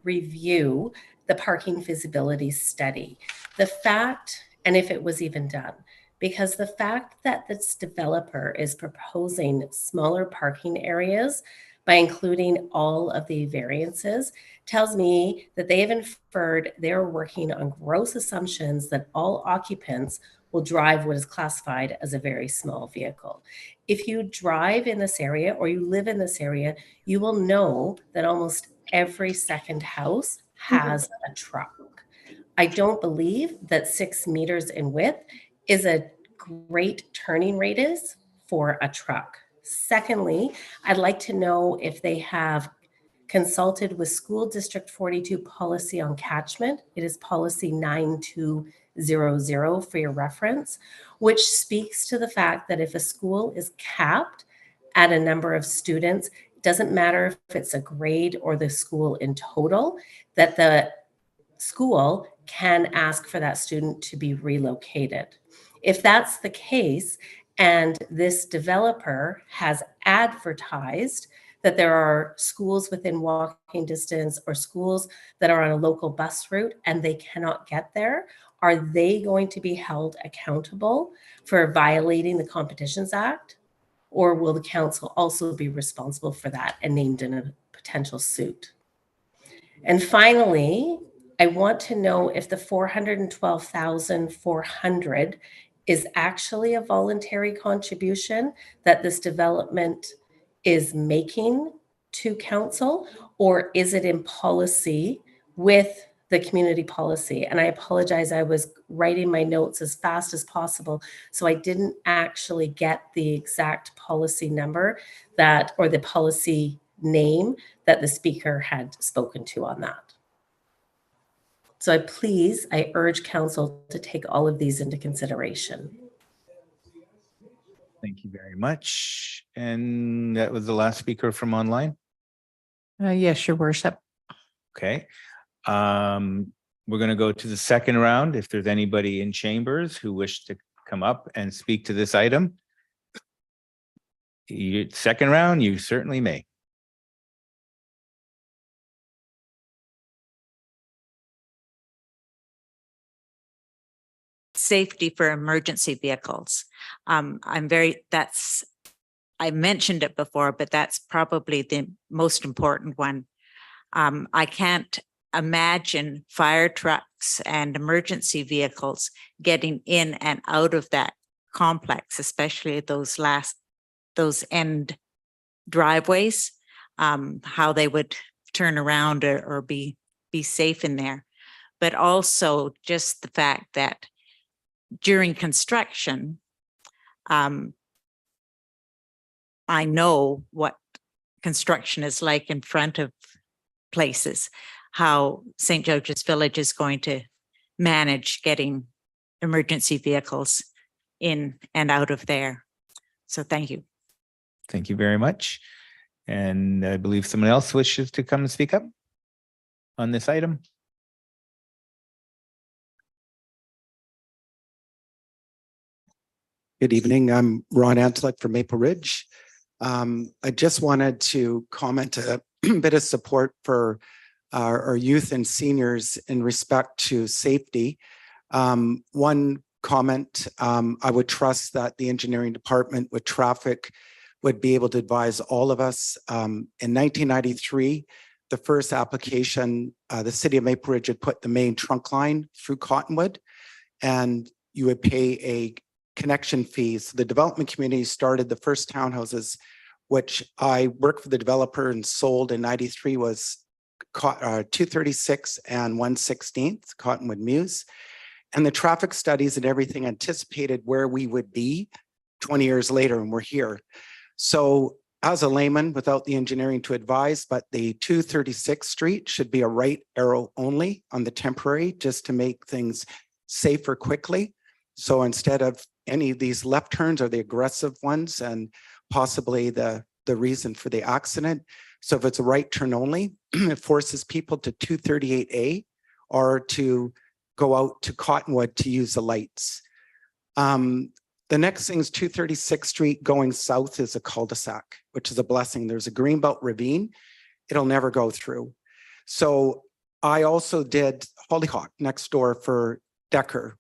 review the parking feasibility study. The fact, and if it was even done, because the fact that this developer is proposing smaller parking areas by including all of the variances tells me that they have inferred they're working on gross assumptions that all occupants will drive what is classified as a very small vehicle. If you drive in this area or you live in this area, you will know that almost every second house has a truck. I don't believe that 6 meters in width is a great turning radius for a truck. Secondly, I'd like to know if they have consulted with School District 42 policy on catchment. It is policy 9200 for your reference, which speaks to the fact that if a school is capped at a number of students, it doesn't matter if it's a grade or the school in total, that the school can ask for that student to be relocated. If that's the case, and this developer has advertised that there are schools within walking distance or schools that are on a local bus route and they cannot get there, are they going to be held accountable for violating the Competitions Act? Or will the council also be responsible for that and named in a potential suit? And finally, I want to know if the 412,400 is actually a voluntary contribution that this development is making to council, or is it in policy with the community policy? And I apologize, I was writing my notes as fast as possible, so I didn't actually get the exact policy number that, or the policy name that the speaker had spoken to on that. So I urge council to take all of these into consideration. Thank you very much. And that was the last speaker from online. Yes, your worship. Okay. We're going to go to the second round. If there's anybody in chambers who wish to come up and speak to this item. Second round, you certainly may. Safety for emergency vehicles. I mentioned it before, but that's probably the most important one. I can't imagine fire trucks and emergency vehicles getting in and out of that complex, especially those end driveways, how they would turn around or be safe in there. But also just the fact that during construction, I know what construction is like in front of places, how St. George's Village is going to manage getting emergency vehicles in and out of there. So thank you. Thank you very much. And I believe someone else wishes to come and speak up on this item. Good evening. I'm Ron Antlik from Maple Ridge. I just wanted to comment a bit of support for our youth and seniors in respect to safety. One comment, I would trust that the engineering department with traffic would be able to advise all of us. In 1993, the first application, the city of Maple Ridge had put the main trunk line through Cottonwood, and you would pay a connection fees. The development community started the first townhouses, which I worked for the developer and sold in 93, was 236 and 1/16 Cottonwood Mews. And the traffic studies and everything anticipated where we would be 20 years later, and we're here. So as a layman, without the engineering to advise, but the 236th Street should be a right arrow only on the temporary, just to make things safer quickly. So instead of any of these left turns are the aggressive ones and possibly the reason for the accident. So if it's a right turn only, it forces people to 238A or to go out to Cottonwood to use the lights. The next thing is 236th Street going south is a cul-de-sac, which is a blessing. There's a greenbelt ravine. It'll never go through. So I also did Hollyhock next door for Decker.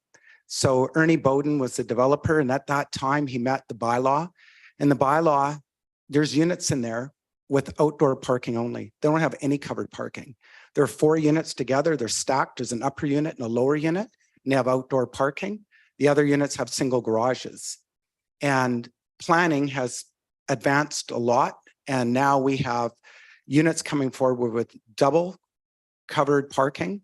So Ernie Bowden was the developer, and at that time he met the bylaw. And the bylaw, there's units in there with outdoor parking only. They don't have any covered parking. There are 4 units together. They're stacked. There's an upper unit and a lower unit, and they have outdoor parking. The other units have single garages. And planning has advanced a lot. And now we have units coming forward with double covered parking,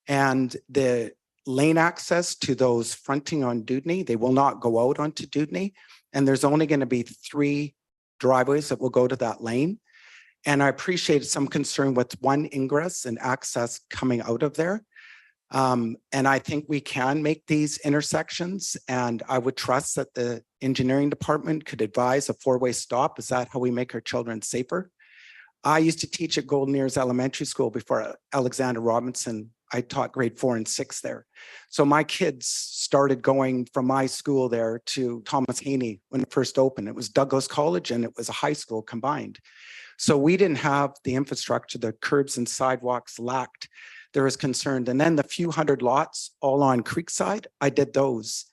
and the lane access to those fronting on Dudney, they will not go out onto Dudney. And there's only going to be 3 driveways that will go to that lane. And I appreciate some concern with one ingress and access coming out of there. And I think we can make these intersections, and I would trust that the engineering department could advise a 4-way stop. Is that how we make our children safer? I used to teach at Golden Ears Elementary School before Alexander Robinson. I taught grade 4 and 6 there. So my kids started going from my school there to Thomas Haney when it first opened. It was Douglas College and it was a high school combined. So we didn't have the infrastructure, the curbs and sidewalks lacked. There was concern. And then the few hundred lots all on Creekside, I did those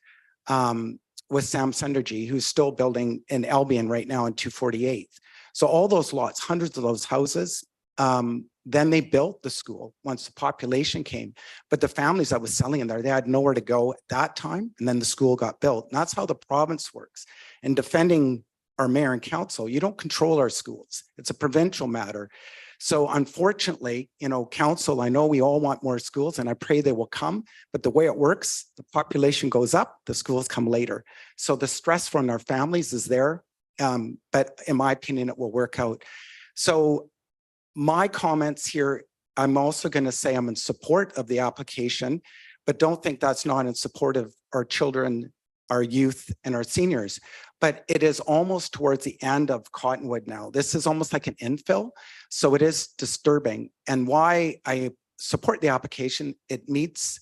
with Sam Sundergy, who's still building in Albion right now in 248th. So all those lots, hundreds of those houses, then they built the school once the population came. But the families that was selling in there, they had nowhere to go at that time. And then the school got built. And that's how the province works. And defending our mayor and council, you don't control our schools. It's a provincial matter. So unfortunately, you know, council, I know we all want more schools and I pray they will come, but the way it works, the population goes up, the schools come later. So the stress from our families is there. But in my opinion, it will work out. So my comments here, I'm also going to say I'm in support of the application, but don't think that's not in support of our children, our youth, and our seniors. But it is almost towards the end of Cottonwood now. This is almost like an infill. So it is disturbing. And why I support the application, it meets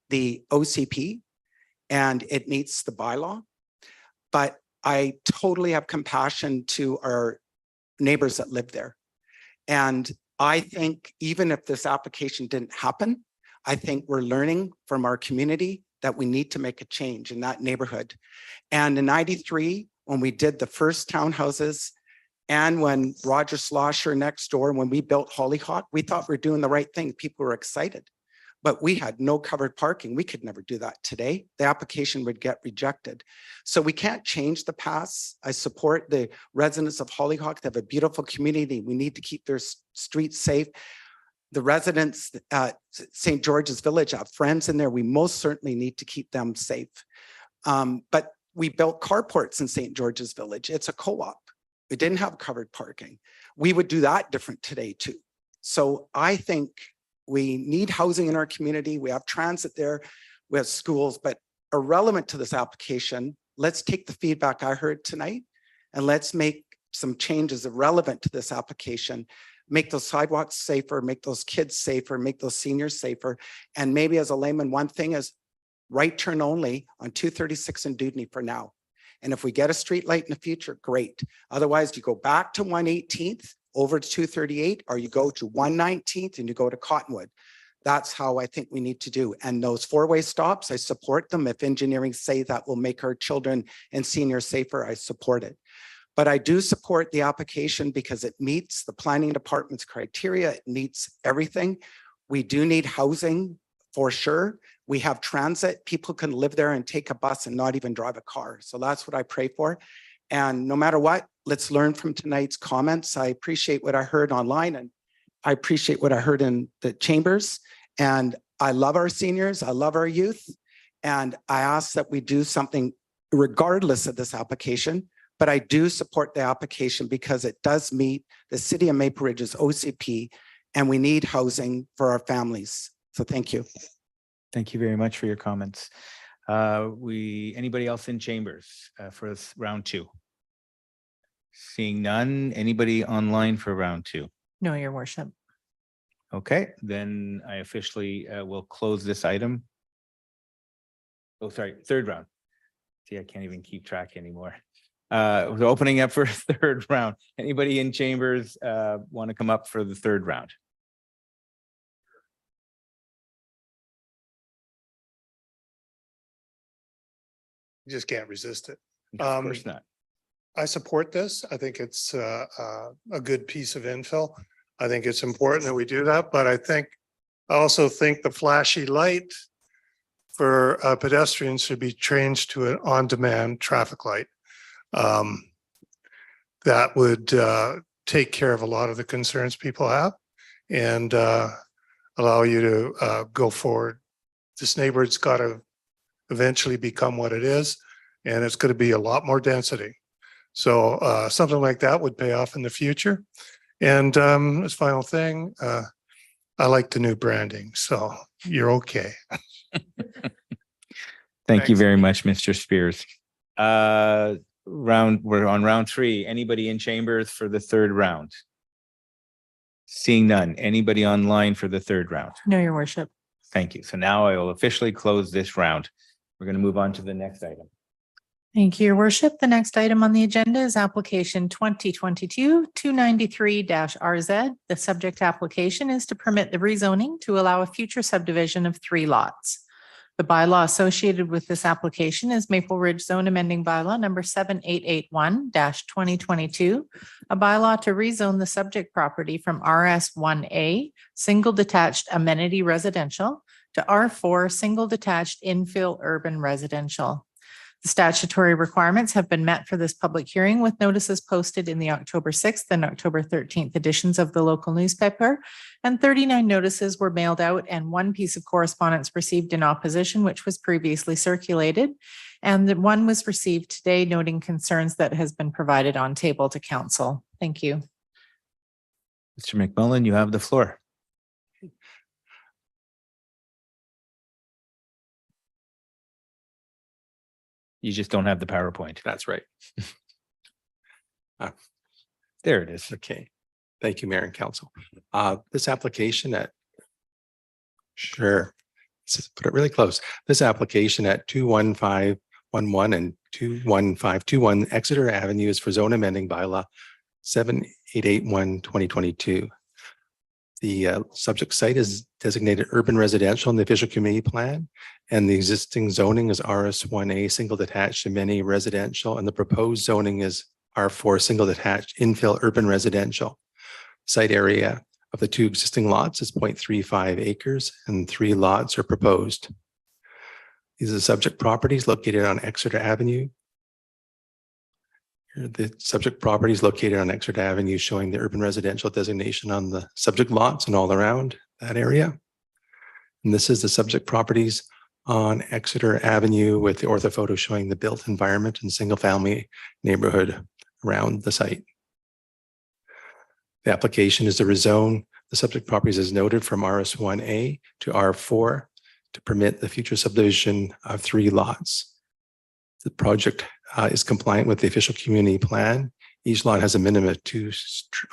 the OCP and it meets the bylaw. But I totally have compassion to our neighbors that live there. And I think even if this application didn't happen, I think we're learning from our community that we need to make a change in that neighborhood. And in '93, when we did the first townhouses and when Roger Slosher next door, when we built Hollyhock, we thought we were doing the right thing. People were excited, but we had no covered parking. We could never do that today. The application would get rejected. So we can't change the past. I support the residents of Hollyhock. They have a beautiful community. We need to keep their streets safe. The residents at St. George's Village have friends in there. We most certainly need to keep them safe. But we built carports in St. George's Village. It's a co-op. We didn't have covered parking. We would do that different today too. So I think we need housing in our community. We have transit there. We have schools, but irrelevant to this application, let's take the feedback I heard tonight and let's make some changes relevant to this application. Make those sidewalks safer, make those kids safer, make those seniors safer. And maybe as a layman, one thing is right turn only on 236 in Dudney for now. And if we get a street light in the future, great. Otherwise, you go back to 118th, over to 238, or you go to 119th and you go to Cottonwood. That's how I think we need to do. And those four-way stops, I support them. If engineering say that will make our children and seniors safer, I support it. But I do support the application because it meets the planning department's criteria. It meets everything. We do need housing for sure. We have transit. People can live there and take a bus and not even drive a car. So that's what I pray for. And no matter what, let's learn from tonight's comments. I appreciate what I heard online and I appreciate what I heard in the chambers. And I love our seniors. I love our youth. And I ask that we do something regardless of this application. But I do support the application because it does meet the City of Maple Ridge's OCP and we need housing for our families. So thank you. Thank you very much for your comments. Anybody else in chambers for this round two? Seeing none, anybody online for round two? No, your worship. Okay, then I officially will close this item. Oh, sorry, third round. See, I can't even keep track anymore. We're opening up for a third round. Anybody in chambers want to come up for the third round? You just can't resist it. Of course not. I support this. I think it's a good piece of infill. I think it's important that we do that, but I also think the flashy light for pedestrians should be changed to an on-demand traffic light. That would take care of a lot of the concerns people have and allow you to go forward. This neighborhood's got to eventually become what it is, and it's going to be a lot more density. So something like that would pay off in the future. And this final thing, I like the new branding, so you're okay. Thank you very much, Mr. Spears. We're on round three. Anybody in chambers for the third round? Seeing none. Anybody online for the third round? No, your worship. Thank you. So now I will officially close this round. We're going to move on to the next item. Thank you, Your Worship. The next item on the agenda is application 2022-293-RZ. The subject application is to permit the rezoning to allow a future subdivision of 3 lots. The bylaw associated with this application is Maple Ridge Zone Amending Bylaw number 7881-2022, a bylaw to rezone the subject property from RS1A, single detached amenity residential, to R4, single detached infill urban residential. The statutory requirements have been met for this public hearing with notices posted in the October 6th and October 13th editions of the local newspaper, and 39 notices were mailed out and 1 piece of correspondence received in opposition, which was previously circulated. And the 1 was received today noting concerns that has been provided on table to council. Thank you. Mr. McMullen, you have the floor. You just don't have the PowerPoint. That's right. There it is. Okay. Thank you, Mayor and Council. This application at let's put it really close. This application at 21511 and 21521 Exeter Avenue is for zone amending bylaw 7881-2022. The subject site is designated urban residential in the official community plan, and the existing zoning is RS1A single detached amenity residential, and the proposed zoning is R4 single detached infill urban residential. Site area of the 2 existing lots is 0.35 acres, and 3 lots are proposed. These are the subject properties located on Exeter Avenue. Here are the subject properties located on Exeter Avenue, showing the urban residential designation on the subject lots and all around that area. And this is the subject properties on Exeter Avenue with the orthophoto showing the built environment and single family neighborhood around the site. The application is to rezone the subject properties as noted from RS1A to R4 to permit the future subdivision of 3 lots. The project is compliant with the official community plan. Each lot has a minimum of 2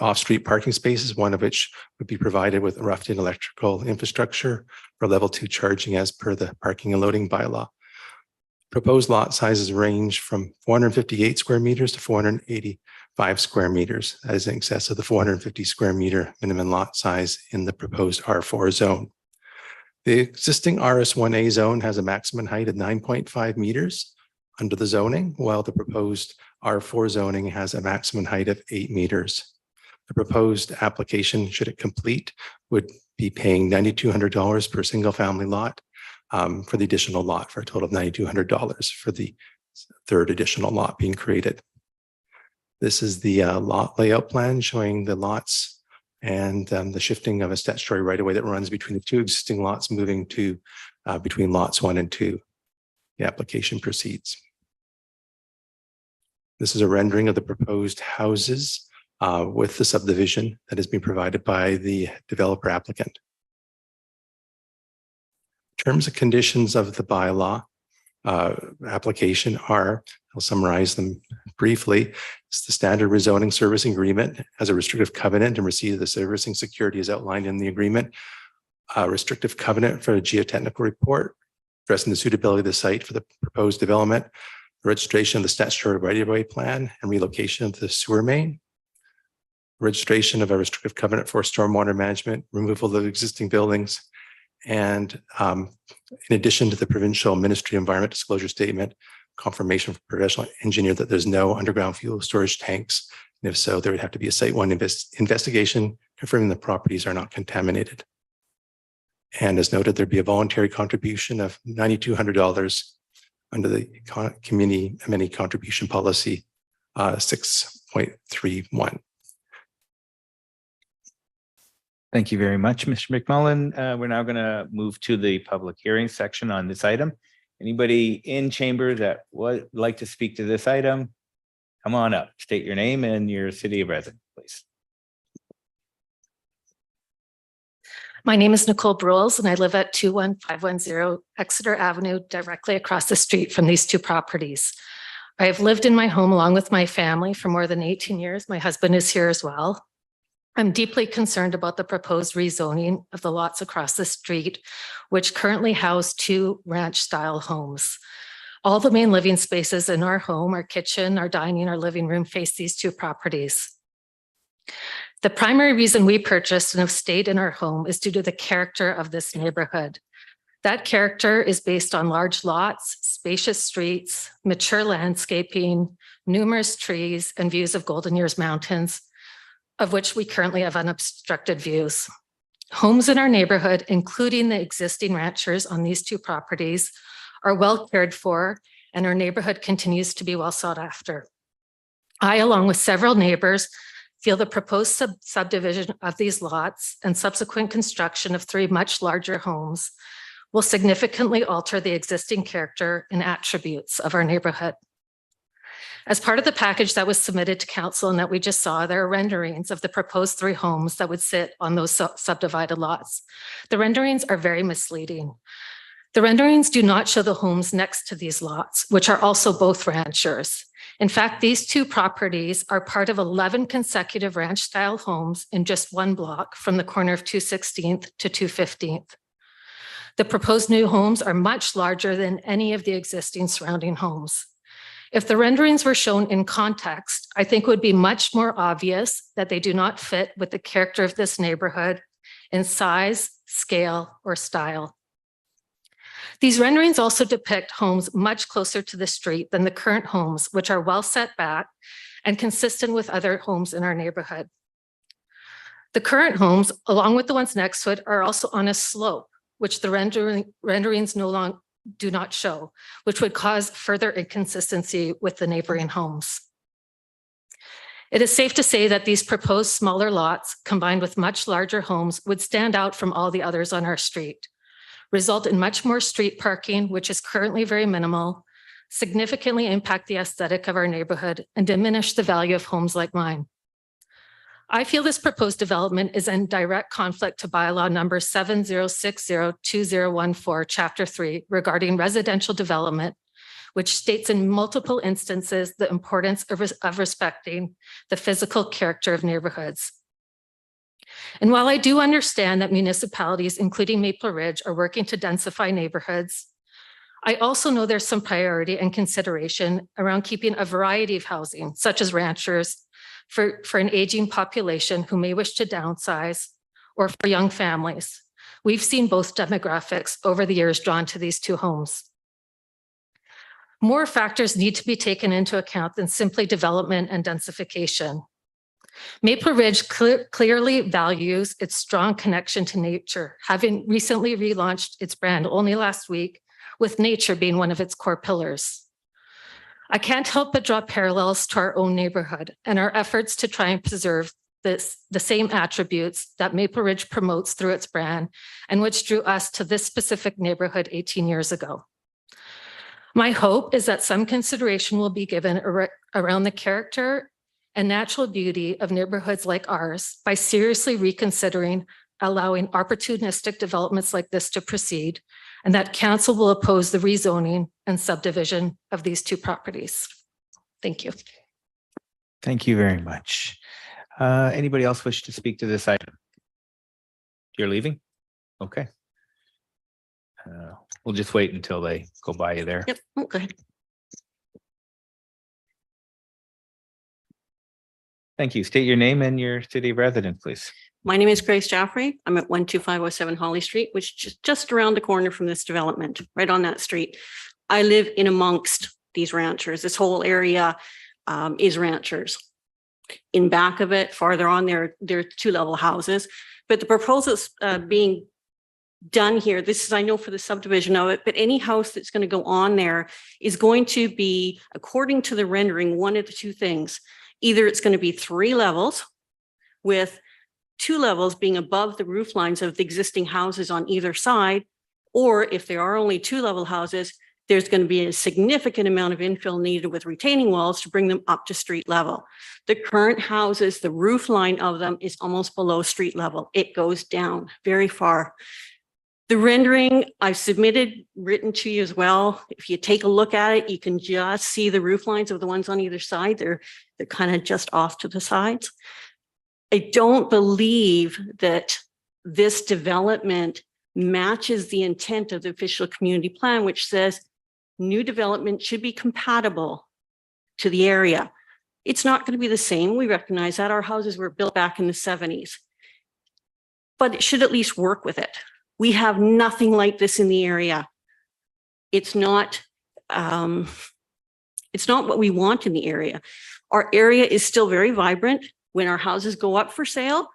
off-street parking spaces, one of which would be provided with roughed-in electrical infrastructure for level 2 charging as per the parking and loading bylaw. Proposed lot sizes range from 458 square meters to 485 square meters. That is in excess of the 450 square meter minimum lot size in the proposed R4 zone. The existing RS1A zone has a maximum height of 9.5 meters under the zoning, while the proposed R4 zoning has a maximum height of 8 meters. The proposed application, should it complete, would be paying $9,200 per single family lot for the additional lot, for a total of $9,200 for the 3rd additional lot being created. This is the lot layout plan showing the lots and the shifting of a statutory right-of-way that runs between the 2 existing lots, moving to between lots 1 and 2. The application proceeds. This is a rendering of the proposed houses with the subdivision that has been provided by the developer applicant. Terms and conditions of the bylaw application are, I'll summarize them briefly. It's the standard rezoning servicing agreement as a restrictive covenant and receipt of the servicing security as outlined in the agreement. A restrictive covenant for a geotechnical report addressing the suitability of the site for the proposed development, the registration of the statutory right-of-way plan and relocation of the sewer main, registration of a restrictive covenant for stormwater management, removal of existing buildings, and in addition to the provincial Ministry of Environment disclosure statement, confirmation from professional engineer that there's no underground fuel storage tanks. And if so, there would have to be a site-wide investigation confirming the properties are not contaminated. And as noted, there'd be a voluntary contribution of $9,200 under the community amenity contribution policy 6.31. Thank you very much, Mr. McMullen. We're now going to move to the public hearing section on this item. Anybody in chamber that would like to speak to this item, come on up, state your name and your city of residence, please. My name is Nicole Brules and I live at 21510 Exeter Avenue, directly across the street from these 2 properties. I have lived in my home along with my family for more than 18 years. My husband is here as well. I'm deeply concerned about the proposed rezoning of the lots across the street, which currently house 2 ranch-style homes. All the main living spaces in our home, our kitchen, our dining, our living room, face these two properties. The primary reason we purchased and have stayed in our home is due to the character of this neighborhood. That character is based on large lots, spacious streets, mature landscaping, numerous trees, and views of Golden Years Mountains, of which we currently have unobstructed views. Homes in our neighborhood, including the existing ranchers on these two properties, are well cared for, and our neighborhood continues to be well sought after. I, along with several neighbors, feel the proposed subdivision of these lots and subsequent construction of 3 much larger homes will significantly alter the existing character and attributes of our neighborhood. As part of the package that was submitted to council and that we just saw, there are renderings of the proposed 3 homes that would sit on those subdivided lots. The renderings are very misleading. The renderings do not show the homes next to these lots, which are also both ranchers. In fact, these 2 properties are part of 11 consecutive ranch-style homes in just 1 block from the corner of 216th to 215th. The proposed new homes are much larger than any of the existing surrounding homes. If the renderings were shown in context, I think it would be much more obvious that they do not fit with the character of this neighborhood in size, scale, or style. These renderings also depict homes much closer to the street than the current homes, which are well set back and consistent with other homes in our neighborhood. The current homes, along with the ones next to it, are also on a slope, which the renderings do not show, which would cause further inconsistency with the neighboring homes. It is safe to say that these proposed smaller lots, combined with much larger homes, would stand out from all the others on our street, result in much more street parking, which is currently very minimal, significantly impact the aesthetic of our neighborhood, and diminish the value of homes like mine. I feel this proposed development is in direct conflict to bylaw number 70602014, chapter 3, regarding residential development, which states in multiple instances the importance of respecting the physical character of neighborhoods. And while I do understand that municipalities, including Maple Ridge, are working to densify neighborhoods, I also know there's some priority and consideration around keeping a variety of housing, such as ranchers, for an aging population who may wish to downsize, or for young families. We've seen both demographics over the years drawn to these 2 homes. More factors need to be taken into account than simply development and densification. Maple Ridge clearly values its strong connection to nature, having recently relaunched its brand only last week, with nature being one of its core pillars. I can't help but draw parallels to our own neighborhood and our efforts to try and preserve the same attributes that Maple Ridge promotes through its brand and which drew us to this specific neighborhood 18 years ago. My hope is that some consideration will be given around the character and natural beauty of neighborhoods like ours by seriously reconsidering allowing opportunistic developments like this to proceed, and that council will oppose the rezoning and subdivision of these 2 properties. Thank you. Thank you very much. Anybody else wish to speak to this item? You're leaving? Okay. We'll just wait until they go by you there. Yep, okay. Thank you. State your name and your city of residence, please. My name is Grace Jaffrey. I'm at 12507 Holly Street, which is just around the corner from this development, right on that street. I live in amongst these ranchers. This whole area is ranchers. In back of it, farther on, there are 2-level houses. But the proposals being done here, this is, I know for the subdivision of it, but any house that's going to go on there is going to be, according to the rendering, one of the 2 things. Either it's going to be 3 levels with 2 levels being above the roof lines of the existing houses on either side, or if there are only 2-level houses, there's going to be a significant amount of infill needed with retaining walls to bring them up to street level. The current houses, the roof line of them is almost below street level. It goes down very far. The rendering I've submitted written to you as well. If you take a look at it, you can just see the roof lines of the ones on either side. They're kind of just off to the sides. I don't believe that this development matches the intent of the official community plan, which says new development should be compatible to the area. It's not going to be the same. We recognize that our houses were built back in the 70s, but it should at least work with it. We have nothing like this in the area. It's not what we want in the area. Our area is still very vibrant. When our houses go up for sale,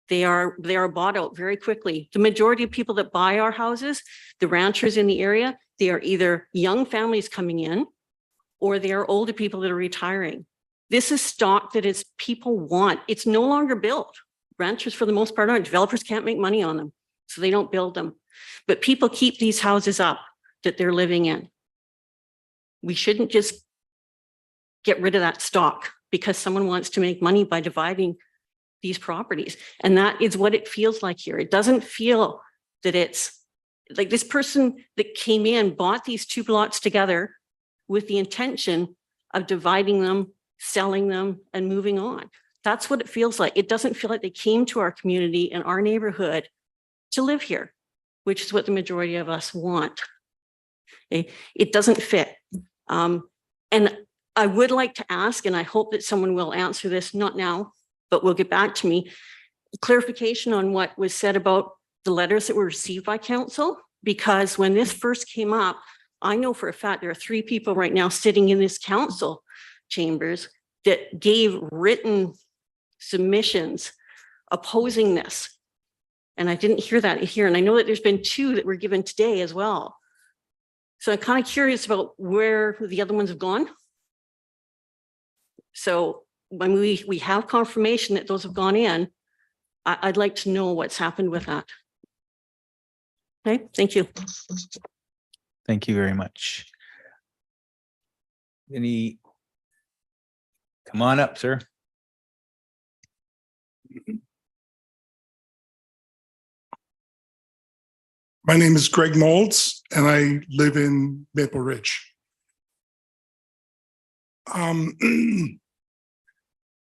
they are bought out very quickly. The majority of people that buy our houses, the ranchers in the area, they are either young families coming in or they are older people that are retiring. This is stock that is people want. It's no longer built. Ranchers, for the most part, aren't. Developers can't make money on them, so they don't build them. But people keep these houses up that they're living in. We shouldn't just get rid of that stock because someone wants to make money by dividing these properties. And that is what it feels like here. It doesn't feel that it's like this person that came in bought these two lots together with the intention of dividing them, selling them, and moving on. That's what it feels like. It doesn't feel like they came to our community and our neighborhood to live here, which is what the majority of us want. It doesn't fit. And I would like to ask, and I hope that someone will answer this, not now, but will get back to me, clarification on what was said about the letters that were received by council, because when this first came up, I know for a fact there are 3 people right now sitting in this council chambers that gave written submissions opposing this. And I didn't hear that here. And I know that there's been 2 that were given today as well. So I'm kind of curious about where the other ones have gone. So when we have confirmation that those have gone in, I'd like to know what's happened with that. Okay, thank you. Thank you very much. Come on up, sir. My name is Greg Molds, and I live in Maple Ridge.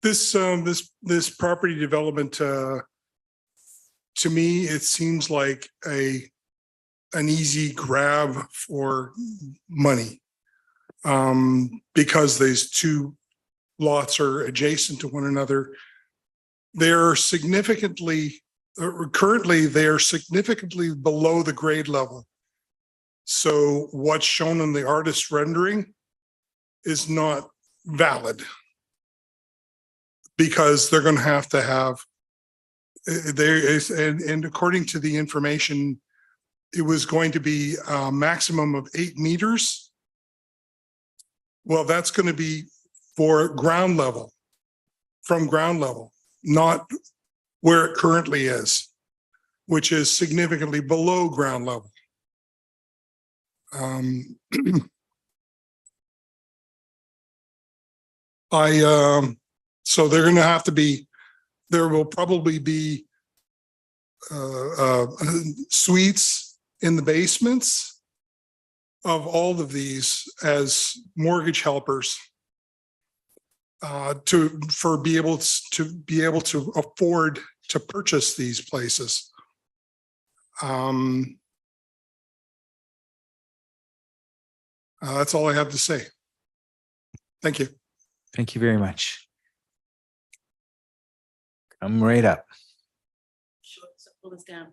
This property development, to me, it seems like an easy grab for money, because these 2 lots are adjacent to one another. They're significantly, currently they are significantly below the grade level. So what's shown in the artist rendering is not valid, because they're going to have there is, and according to the information, it was going to be a maximum of 8 meters. Well, that's going to be for ground level, from ground level, not where it currently is, which is significantly below ground level. So they're going to have to be, there will probably be suites in the basements of all of these as mortgage helpers to be able to afford to purchase these places. That's all I have to say. Thank you. Thank you very much. Come right up. Sure, so pull this down.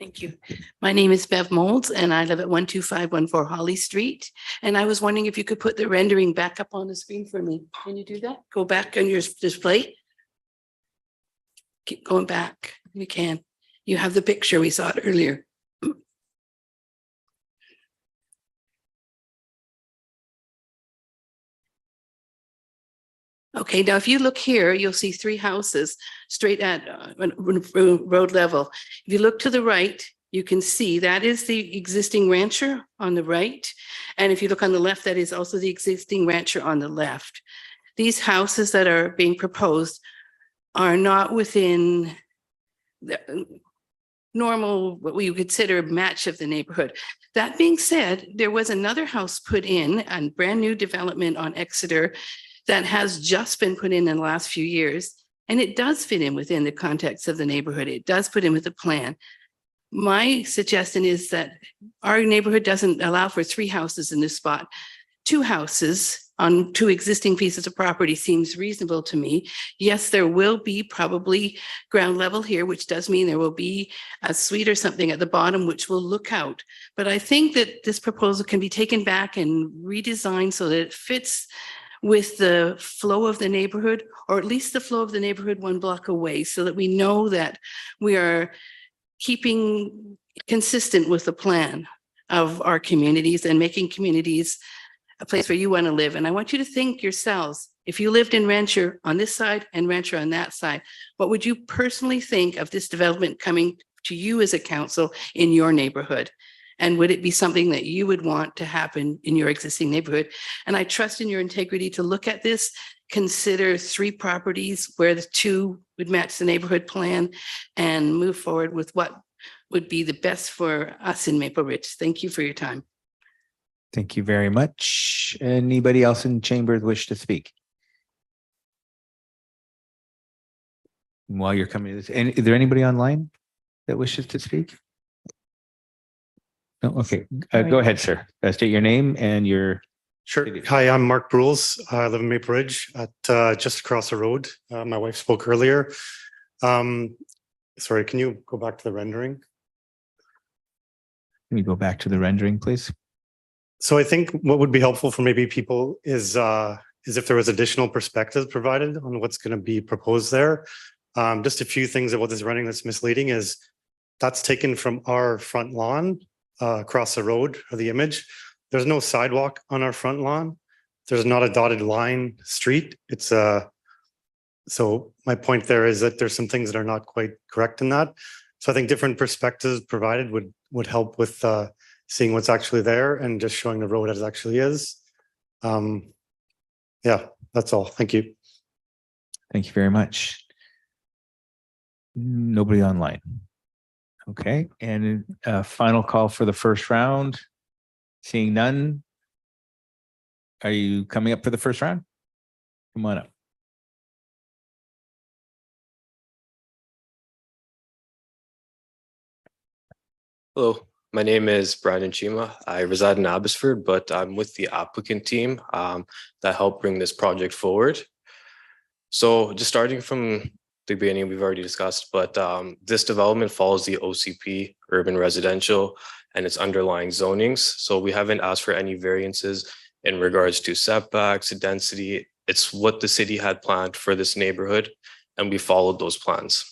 Thank you. My name is Bev Molds, and I live at 12514 Holly Street. And I was wondering if you could put the rendering back up on the screen for me. Can you do that? Go back on your display. Keep going back. You can. You have the picture. We saw it earlier. Okay, now if you look here, you'll see 3 houses straight at road level. If you look to the right, you can see that is the existing rancher on the right. And if you look on the left, that is also the existing rancher on the left. These houses that are being proposed are not within the normal, what we would consider match of the neighborhood. That being said, there was another house put in, a brand new development on Exeter that has just been put in the last few years. And it does fit in within the context of the neighborhood. It does put in with the plan. My suggestion is that our neighborhood doesn't allow for 3 houses in this spot. 2 houses on 2 existing pieces of property seems reasonable to me. Yes, there will be probably ground level here, which does mean there will be a suite or something at the bottom, which will look out. But I think that this proposal can be taken back and redesigned so that it fits with the flow of the neighborhood, or at least the flow of the neighborhood 1 block away, so that we know that we are keeping consistent with the plan of our communities and making communities a place where you want to live. And I want you to think yourselves, if you lived in Rancher on this side and Rancher on that side, what would you personally think of this development coming to you as a council in your neighborhood? And would it be something that you would want to happen in your existing neighborhood? And I trust in your integrity to look at this, consider 3 properties where the 2 would match the neighborhood plan, and move forward with what would be the best for us in Maple Ridge. Thank you for your time. Thank you very much. Anybody else in chamber wish to speak? While you're coming to this, and is there anybody online that wishes to speak? No, okay. Go ahead, sir. State your name and your. Sure. Hi, I'm Mark Brules. I live in Maple Ridge at just across the road. My wife spoke earlier. Sorry, can you go back to the rendering? Can you go back to the rendering, please? So I think what would be helpful for maybe people is if there was additional perspectives provided on what's going to be proposed there. Just a few things about this rendering that's misleading is that's taken from our front lawn across the road of the image. There's no sidewalk on our front lawn. There's not a dotted line street. It's so my point there is that there's some things that are not quite correct in that. So I think different perspectives provided would help with seeing what's actually there and just showing the road as it actually is. Yeah, that's all. Thank you. Thank you very much. Nobody online. Okay, and final call for the first round. Seeing none. Are you coming up for the first round? Come on up. Hello, my name is Brandon Chima. I reside in Abbotsford, but I'm with the applicant team that helped bring this project forward. So just starting from the beginning, we've already discussed, but this development follows the OCP, urban residential, and its underlying zonings. So we haven't asked for any variances in regards to setbacks, density. It's what the city had planned for this neighborhood, and we followed those plans.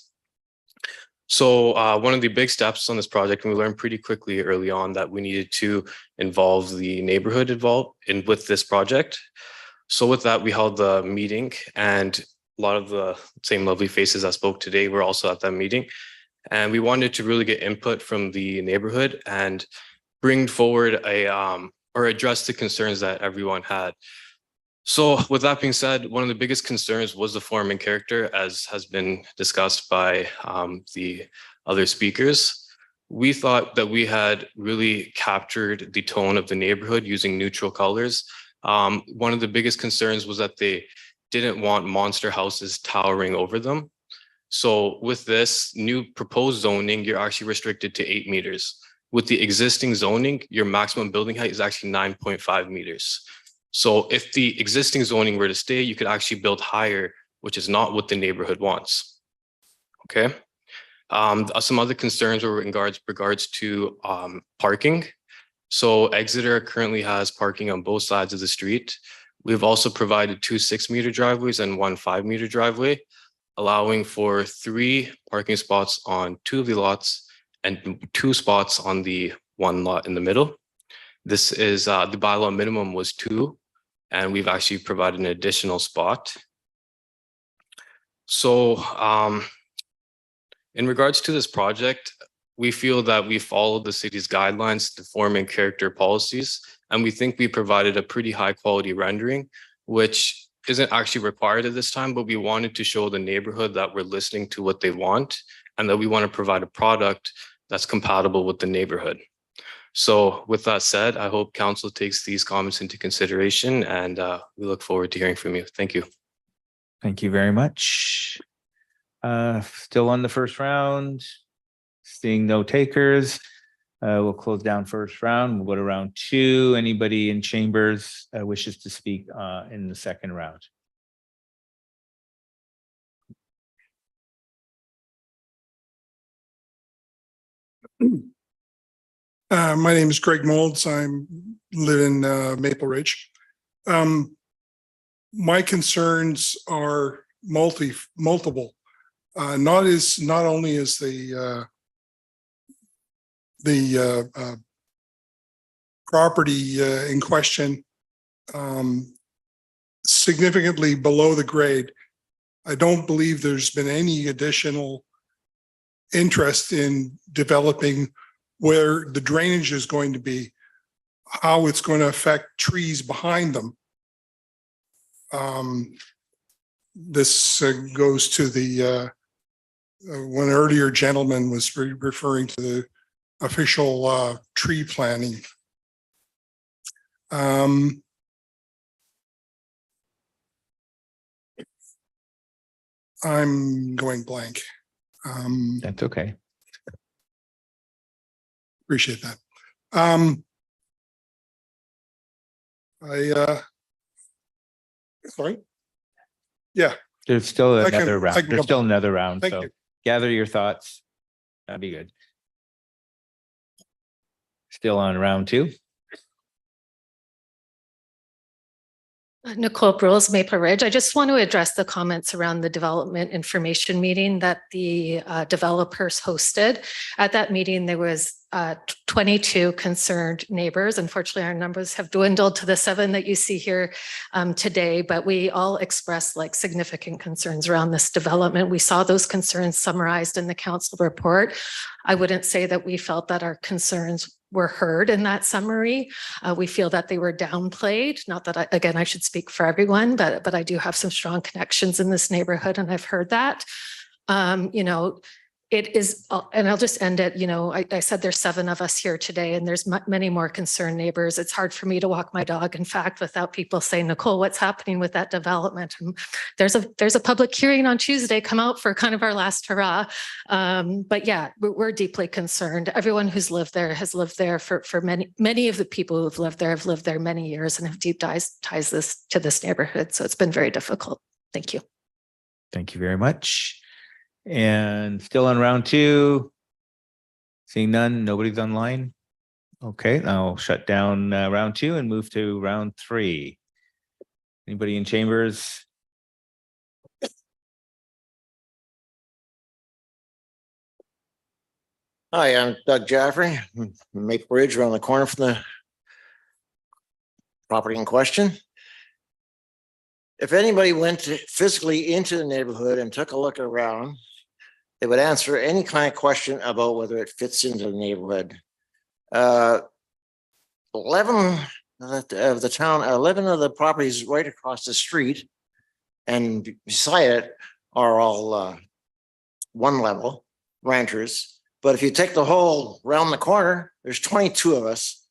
So one of the big steps on this project, and we learned pretty quickly early on that we needed to involve the neighborhood with this project. So with that, we held the meeting, and a lot of the same lovely faces that spoke today were also at that meeting. And we wanted to really get input from the neighborhood and bring forward or address the concerns that everyone had. So with that being said, one of the biggest concerns was the form and character, as has been discussed by the other speakers. We thought that we had really captured the tone of the neighborhood using neutral colors. One of the biggest concerns was that they didn't want monster houses towering over them. So with this new proposed zoning, you're actually restricted to 8 meters. With the existing zoning, your maximum building height is actually 9.5 meters. So if the existing zoning were to stay, you could actually build higher, which is not what the neighborhood wants. Okay. Some other concerns were in regards to parking. So Exeter currently has parking on both sides of the street. We've also provided 2 6-meter driveways and 1 5-meter driveway, allowing for 3 parking spots on 2 of the lots and 2 spots on the 1 lot in the middle. This is the bylaw minimum was 2, and we've actually provided an additional spot. So in regards to this project, we feel that we followed the city's guidelines, the form and character policies, and we think we provided a pretty high quality rendering, which isn't actually required at this time, but we wanted to show the neighborhood that we're listening to what they want and that we want to provide a product that's compatible with the neighborhood. So with that said, I hope council takes these comments into consideration, and we look forward to hearing from you. Thank you. Thank you very much. Still on the first round. Seeing no takers, we'll close down first round. We'll go to round two. Anybody in chambers wishes to speak in the second round? My name is Greg Molds. I live in Maple Ridge. My concerns are multiple. Not only is the property in question significantly below the grade. I don't believe there's been any additional interest in developing where the drainage is going to be, how it's going to affect trees behind them. This goes to the one earlier gentleman was referring to the official tree planting. I'm going blank. That's okay. Appreciate that. Sorry. Yeah. There's still I can- another I round. can There's come still back. another round. Thank So you. gather your thoughts. That'd be good. Still on round two. Nicole Brules, Maple Ridge. I just want to address the comments around the development information meeting that the developers hosted. At that meeting, there was 22 concerned neighbors. Unfortunately, our numbers have dwindled to the 7 that you see here today, but we all expressed like significant concerns around this development. We saw those concerns summarized in the council report. I wouldn't say that we felt that our concerns were heard in that summary. We feel that they were downplayed. Not that again, I should speak for everyone, but I do have some strong connections in this neighborhood and I've heard that. You know, it is, and I'll just end it, you know, I said there's 7 of us here today and there's many more concerned neighbors. It's hard for me to walk my dog, in fact, without people saying, Nicole, what's happening with that development? And there's a public hearing on Tuesday, come out for kind of our last hurrah. But yeah, we're deeply concerned. Everyone who's lived there has lived there for many of the people who've lived there have lived there many years and have deep ties this to this neighborhood. So it's been very difficult. Thank you. Thank you very much. And still on round two. Seeing none, nobody's online. Okay, I'll shut down round two and move to round 3. Anybody in chambers? Hi, I'm Doug Jaffrey, Maple Ridge, around the corner from the property in question. If anybody went physically into the neighborhood and took a look around, they would answer any kind of question about whether it fits into the neighborhood. 11 of the properties right across the street and beside it are all one level ranchers. But if you take the whole round the corner, there's 22 of us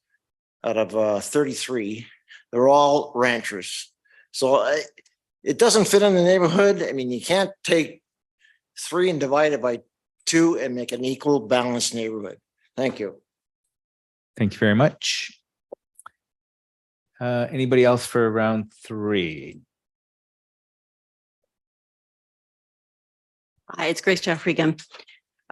out of 33. They're all ranchers. So it doesn't fit in the neighborhood. I mean, you can't take 3 and divide it by 2 and make an equal balanced neighborhood. Thank you. Thank you very much. Anybody else for round 3? Hi, it's Grace Jeffrey again.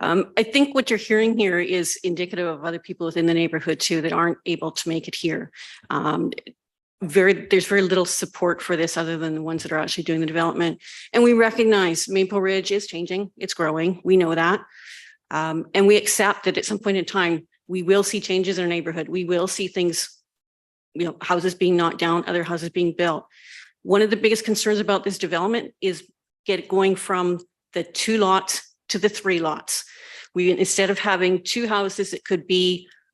I think what you're hearing here is indicative of other people within the neighborhood too that aren't able to make it here. There's very little support for this other than the ones that are actually doing the development. And we recognize Maple Ridge is changing, it's growing, we know that. And we accept that at some point in time, we will see changes in our neighborhood. We will see things, you know, houses being knocked down, other houses being built. One of the biggest concerns about this development is going from the 2 lots to the 3 lots. We, instead of having 2 houses, it could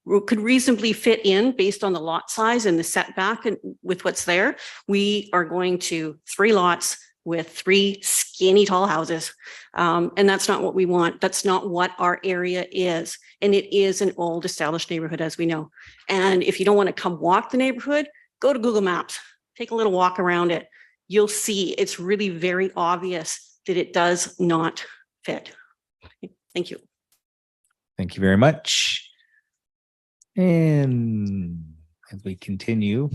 reasonably fit in based on the lot size and the setback and with what's there. We are going to 3 lots with 3 skinny tall houses. And that's not what we want. That's not what our area is. And it is an old established neighborhood, as we know. And if you don't want to come walk the neighborhood, go to Google Maps, take a little walk around it. You'll see it's really very obvious that it does not fit. Thank you. Thank you very much. And as we continue,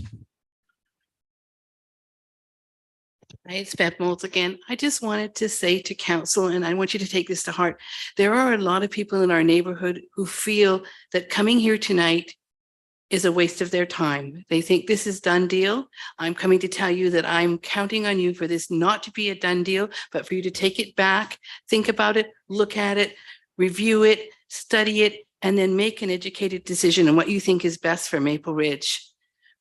Hi, it's Beth Moulds again. I just wanted to say to council, and I want you to take this to heart, there are a lot of people in our neighborhood who feel that coming here tonight is a waste of their time. They think this is done deal. I'm coming to tell you that I'm counting on you for this not to be a done deal, but for you to take it back, think about it, look at it, review it, study it, and then make an educated decision on what you think is best for Maple Ridge.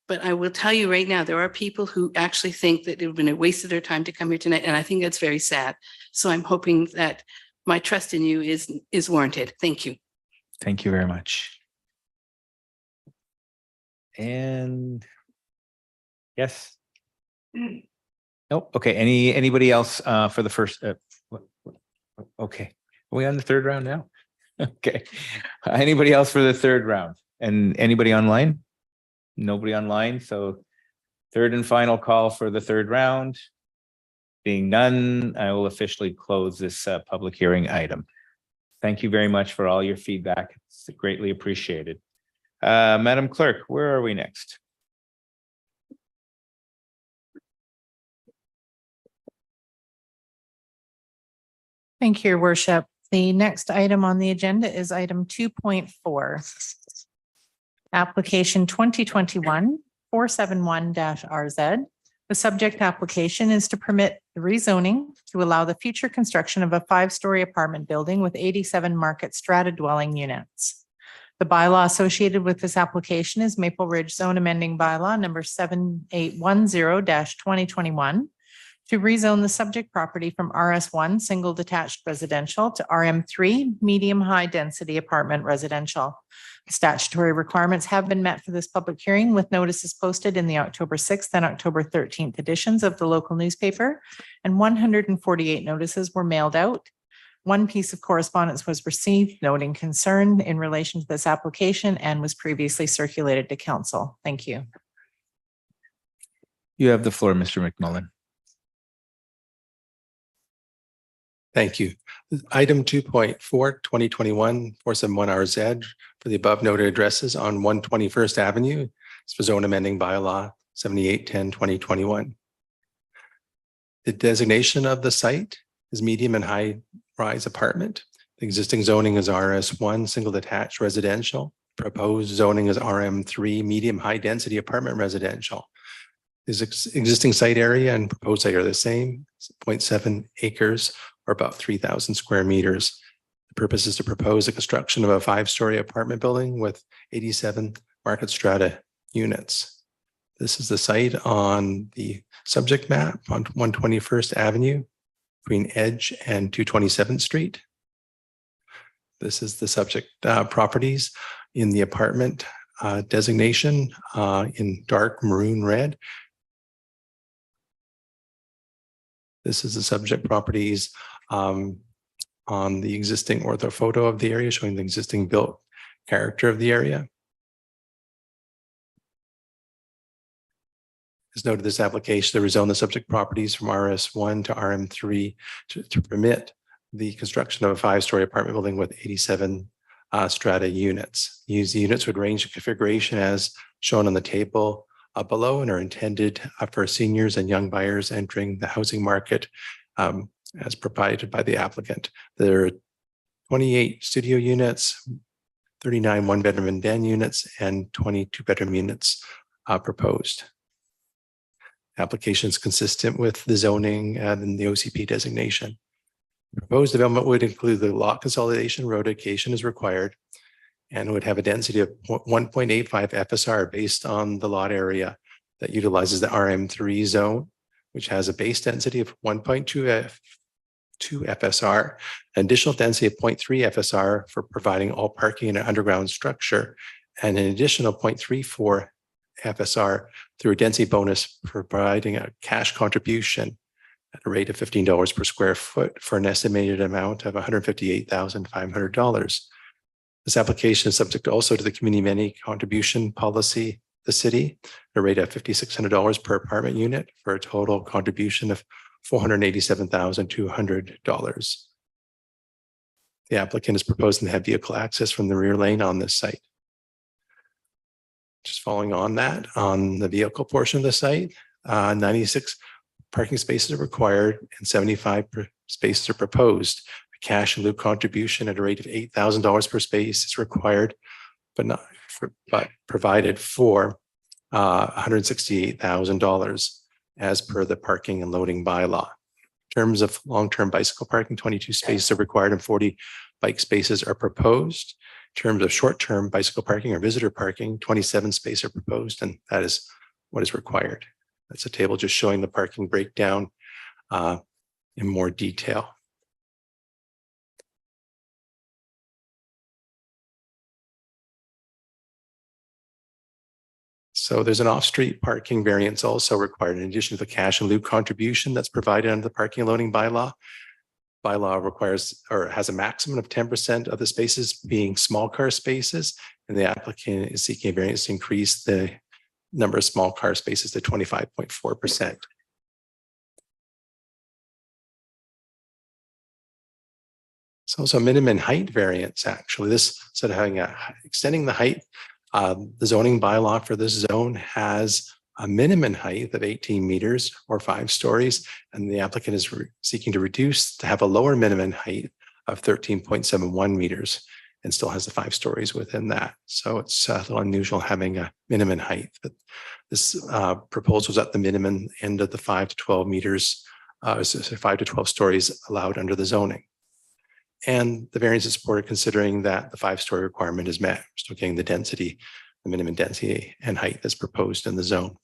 But I will tell you right now, there are people who actually think that it would have been a waste of their time to come here tonight, and I think that's very sad. So I'm hoping that my trust in you is warranted. Thank you. thank you very much. And yes. Nope. Okay. Anybody else for the first? Okay. Are we on the third round now? Okay. Anybody else for the third round? And anybody online? Nobody online. So third and final call for the third round. Being none, I will officially close this public hearing item. Thank you very much for all your feedback. It's greatly appreciated. Madam Clerk, where are we next? Thank you, Your Worship. The next item on the agenda is item 2.4. Application 2021-471-RZ. The subject application is to permit the rezoning to allow the future construction of a 5-story apartment building with 87 market strata dwelling units. The bylaw associated with this application is Maple Ridge Zone Amending Bylaw number 7810-2021 to rezone the subject property from RS1 Single Detached Residential to RM3 Medium High Density Apartment Residential. The statutory requirements have been met for this public hearing with notices posted in the October 6th and October 13th editions of the local newspaper, and 148 notices were mailed out. One piece of correspondence was received noting concern in relation to this application and was previously circulated to council. Thank you. You have the floor, Mr. McMullen. Thank you. Item 2.4, 2021-471-RZ for the above noted addresses on 121st Avenue. It's for zone amending bylaw 7810-2021. The designation of the site is medium and high rise apartment. The existing zoning is RS1 single detached residential. Proposed zoning is RM3 medium high density apartment residential. This existing site area and proposed site are the same, 0.7 acres or about 3,000 square meters. The purpose is to propose the construction of a 5-story apartment building with 87 market strata units. This is the site on the subject map on 121st Avenue between Edge and 227th Street. This is the subject properties in the apartment designation in dark maroon red. This is the subject properties on the existing orthophoto of the area, showing the existing built character of the area. As noted, this application to rezone the subject properties from RS1 to RM3 to permit the construction of a 5-story apartment building with 87 strata units. These units would range in configuration as shown on the table below and are intended for seniors and young buyers entering the housing market as provided by the applicant. There are 28 studio units, 39 one-bedroom and den units, and 22 bedroom units proposed. Application is consistent with the zoning and the OCP designation. Proposed development would include the lot consolidation, road dedication is required, and would have a density of 1.85 FSR based on the lot area that utilizes the RM3 zone, which has a base density of 1.2 FSR, an additional density of 0.3 FSR for providing all parking in an underground structure, and an additional 0.34 FSR through a density bonus providing a cash contribution at a rate of $15 per square foot for an estimated amount of $158,500. This application is subject also to the community amenity contribution policy, the city, a rate of $5,600 per apartment unit for a total contribution of $487,200. The applicant is proposing to have vehicle access from the rear lane on this site. Just following on that, on the vehicle portion of the site, 96 parking spaces are required and 75 spaces are proposed. A cash in lieu contribution at a rate of $8,000 per space is required, but provided for $168,000 as per the parking and loading bylaw. In terms of long-term bicycle parking, 22 spaces are required and 40 bike spaces are proposed. In terms of short-term bicycle parking or visitor parking, 27 spaces are proposed, and that is what is required. That's a table just showing the parking breakdown in more detail. So there's an off-street parking variance also required in addition to the cash in lieu contribution that's provided under the parking and loading bylaw. Bylaw requires or has a maximum of 10% of the spaces being small car spaces, and the applicant is seeking a variance to increase the number of small car spaces to 25.4%. It's also a minimum height variance, actually. This instead of having extending the height, the zoning bylaw for this zone has a minimum height of 18 meters or 5 stories, and the applicant is seeking to reduce to have a lower minimum height of 13.71 meters and still has the 5 stories within that. So it's a little unusual having a minimum height. But this proposal is at the minimum end of the 5 to 12 meters, 5 to 12 stories allowed under the zoning. And the variance is supported considering that the 5-story requirement is met. We're still getting the density, the minimum density and height that's proposed in the zone.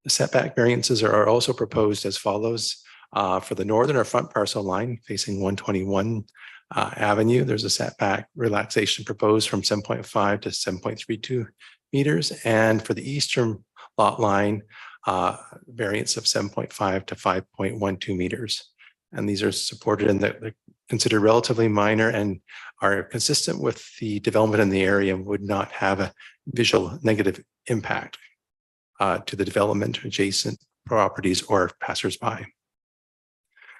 The setback variances are also proposed as follows. For the northern or front parcel line facing 121 Avenue, there's a setback relaxation proposed from 7.5 to 7.32 meters. And for the eastern lot line, variance of 7.5 to 5.12 meters. And these are supported in the considered relatively minor and are consistent with the development in the area and would not have a visual negative impact to the development, adjacent properties, or passersby.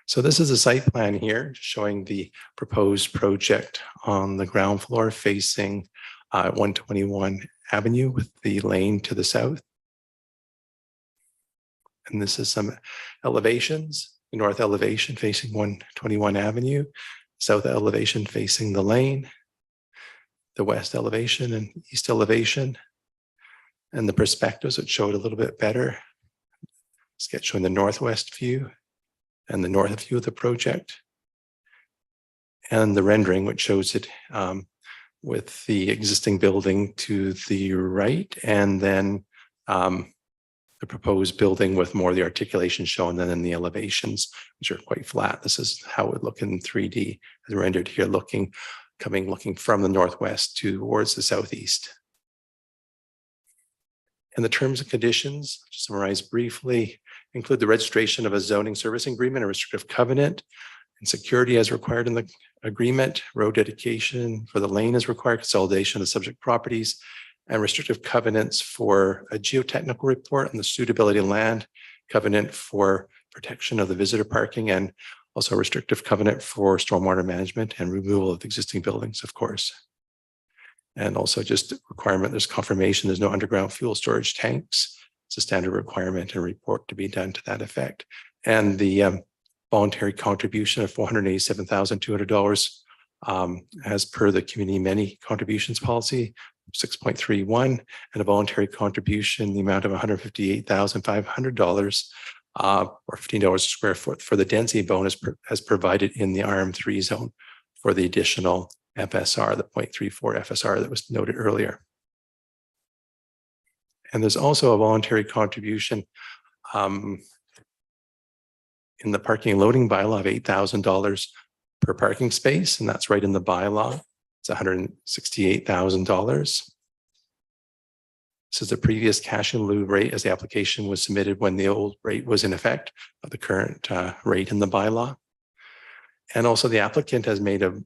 So this is a site plan here showing the proposed project on the ground floor facing 121 Avenue with the lane to the south. And this is some elevations. The north elevation facing 121 Avenue, south elevation facing the lane, the west elevation and east elevation, and the perspectives which show it a little bit better. Sketch showing the northwest view and the north view of the project, and the rendering which shows it with the existing building to the right, and then the proposed building with more of the articulation shown than in the elevations, which are quite flat. This is how it would look in 3D as rendered here, looking from the northwest towards the southeast. And the terms and conditions, to summarize briefly, include the registration of a zoning servicing agreement, a restrictive covenant, and security as required in the agreement. Road dedication for the lane is required, consolidation of the subject properties, and restrictive covenants for a geotechnical report on the suitability of land, covenant for protection of the visitor parking, and also a restrictive covenant for stormwater management and removal of existing buildings, of course. And also just requirement, there's confirmation, there's no underground fuel storage tanks. It's a standard requirement and report to be done to that effect. And the voluntary contribution of $487,200 as per the community many contributions policy, 6.31, and a voluntary contribution in the amount of $158,500 or $15 a square foot for the density bonus as provided in the RM3 zone for the additional FSR, the 0.34 FSR that was noted earlier. And there's also a voluntary contribution in the parking and loading bylaw of $8,000 per parking space, and that's right in the bylaw. It's $168,000. This is the previous cash in lieu rate as the application was submitted when the old rate was in effect of the current rate in the bylaw. And also the applicant has made a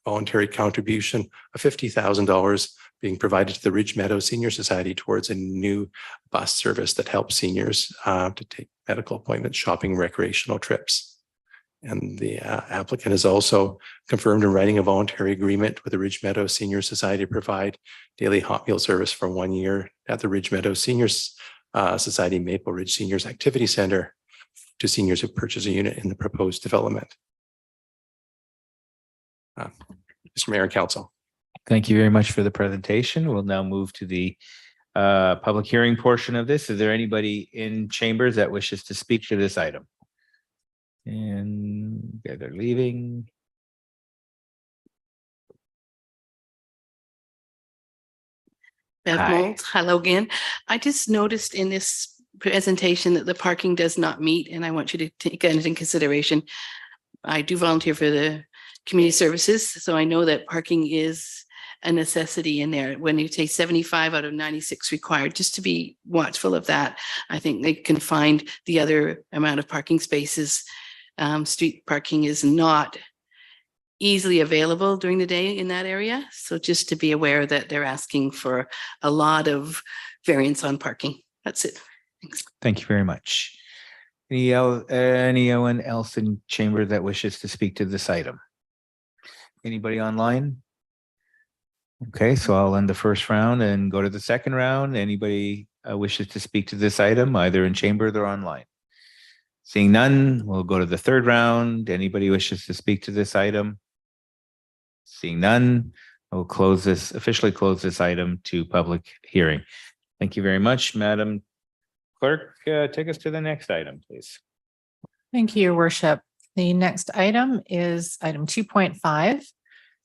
voluntary contribution of $50,000 being provided to the Ridge Meadow Senior Society towards a new bus service that helps seniors to take medical appointments, shopping, recreational trips. And the applicant has also confirmed in writing a voluntary agreement with the Ridge Meadow Senior Society to provide daily hot meal service for 1 year at the Ridge Meadow Seniors Society Maple Ridge Seniors Activity Center to seniors who purchase a unit in the proposed development. Mr. Mayor and Council. Thank you very much for the presentation. We'll now move to the public hearing portion of this. Is there anybody in chambers that wishes to speak to this item? And they're leaving. Bev Hi. Mold, hello again. I just noticed in this presentation that the parking does not meet, and I want you to take that into consideration. I do volunteer for the community services, so I know that parking is a necessity in there. When you say 75 out of 96 required, just to be watchful of that. I think they can find the other amount of parking spaces. Street parking is not easily available during the day in that area. So just to be aware that they're asking for a lot of variance on parking. That's it. Thanks. Thank you very much. Anyone else in chamber that wishes to speak to this item? Anybody online? Okay, so I'll end the first round and go to the second round. Anybody wishes to speak to this item, either in chamber or online? Seeing none, we'll go to the third round. Anybody wishes to speak to this item? Seeing none, I will officially close this item to public hearing. Thank you very much, Madam Clerk. Take us to the next item, please. Thank you, Your Worship. The next item is item 2.5,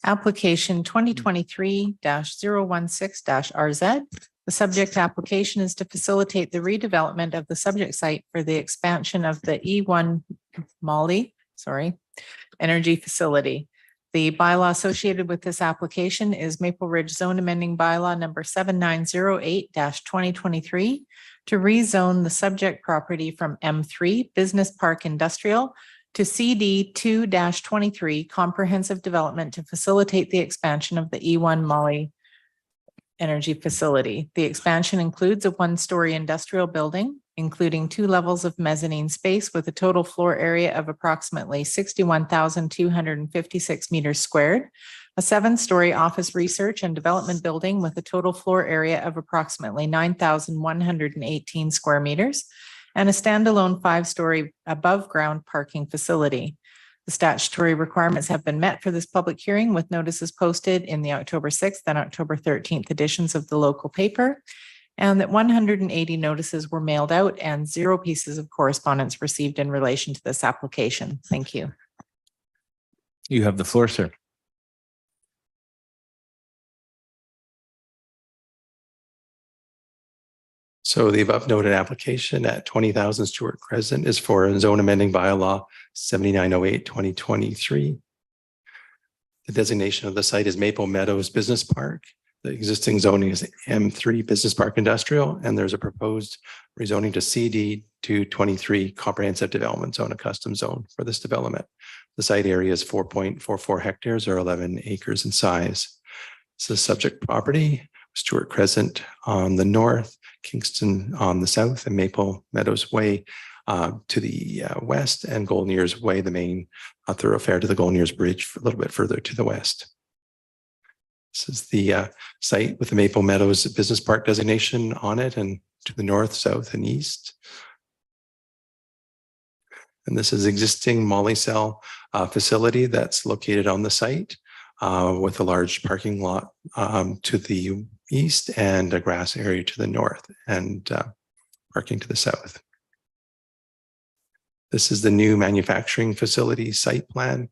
application 2023-016-RZ. The subject application is to facilitate the redevelopment of the subject site for the expansion of the E1 energy facility. The bylaw associated with this application is Maple Ridge Zone Amending Bylaw number 7908-2023 to rezone the subject property from M3 Business Park Industrial to CD 2-23 Comprehensive Development to facilitate the expansion of the E1 Molly energy facility. The expansion includes a one-story industrial building, including 2 levels of mezzanine space with a total floor area of approximately 61,256 meters squared, a 7-story office research and development building with a total floor area of approximately 9,118 square meters, and a standalone 5-story above-ground parking facility. The statutory requirements have been met for this public hearing with notices posted in the October 6th and October 13th editions of the local paper, and that 180 notices were mailed out and 0 pieces of correspondence received in relation to this application. Thank you. You have the floor, sir. So the above noted application at 20,000 Stewart Crescent is for a zone amending bylaw 7908-2023. The designation of the site is Maple Meadows Business Park. The existing zoning is M3 Business Park Industrial, and there's a proposed rezoning to CD 223 Comprehensive Development Zone, a custom zone for this development. The site area is 4.44 hectares or 11 acres in size. This is subject property, Stewart Crescent on the north, Kingston on the south, and Maple Meadows Way to the west, and Golden Ears Way, the main thoroughfare to the Golden Ears Bridge, a little bit further to the west. This is the site with the Maple Meadows Business Park designation on it, and to the north, south, and east. And this is existing Molly Cell facility that's located on the site with a large parking lot to the east and a grass area to the north, and parking to the south. This is the new manufacturing facility site plan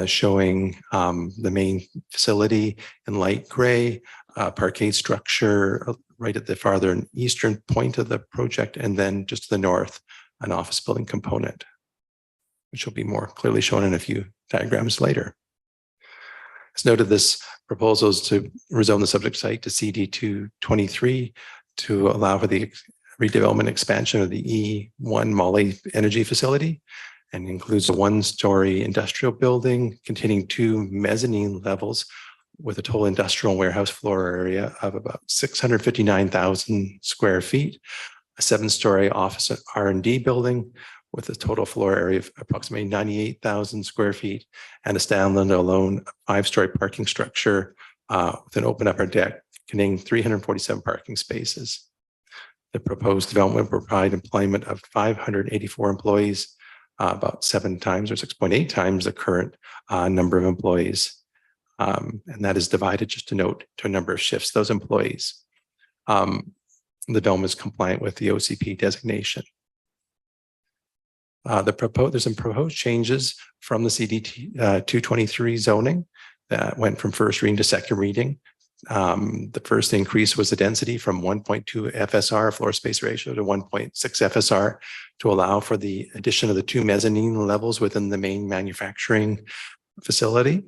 showing the main facility in light gray, parkade structure right at the farther eastern point of the project, and then just to the north, an office building component, which will be more clearly shown in a few diagrams later. As noted, this proposal is to rezone the subject site to CD 223 to allow for the redevelopment expansion of the E1 Molly energy facility, and includes a 1-story industrial building containing 2 mezzanine levels with a total industrial warehouse floor area of about 659,000 square feet, a 7-story office R&D building with a total floor area of approximately 98,000 square feet and a standalone 5-story parking structure with an open upper deck containing 347 parking spaces. The proposed development will provide employment of 584 employees, about 7 times or 6.8 times the current number of employees. And that is divided, just to note, to a number of shifts, those employees. The development is compliant with the OCP designation. There's some proposed changes from the CDT 223 zoning that went from first reading to second reading. The first increase was the density from 1.2 FSR floor space ratio to 1.6 FSR to allow for the addition of the 2 mezzanine levels within the main manufacturing facility,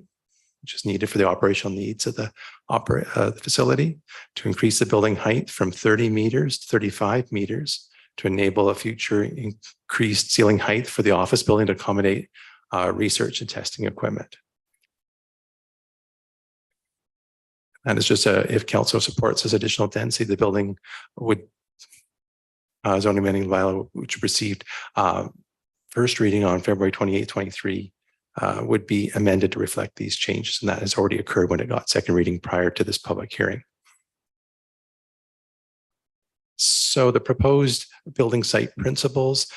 which is needed for the operational needs of the facility, to increase the building height from 30 meters to 35 meters to enable a future increased ceiling height for the office building to accommodate research and testing equipment. And it's just if council supports this additional density, the building would zoning amending bylaw, which received first reading on February 28, 23, would be amended to reflect these changes. And that has already occurred when it got second reading prior to this public hearing. So the proposed building site principles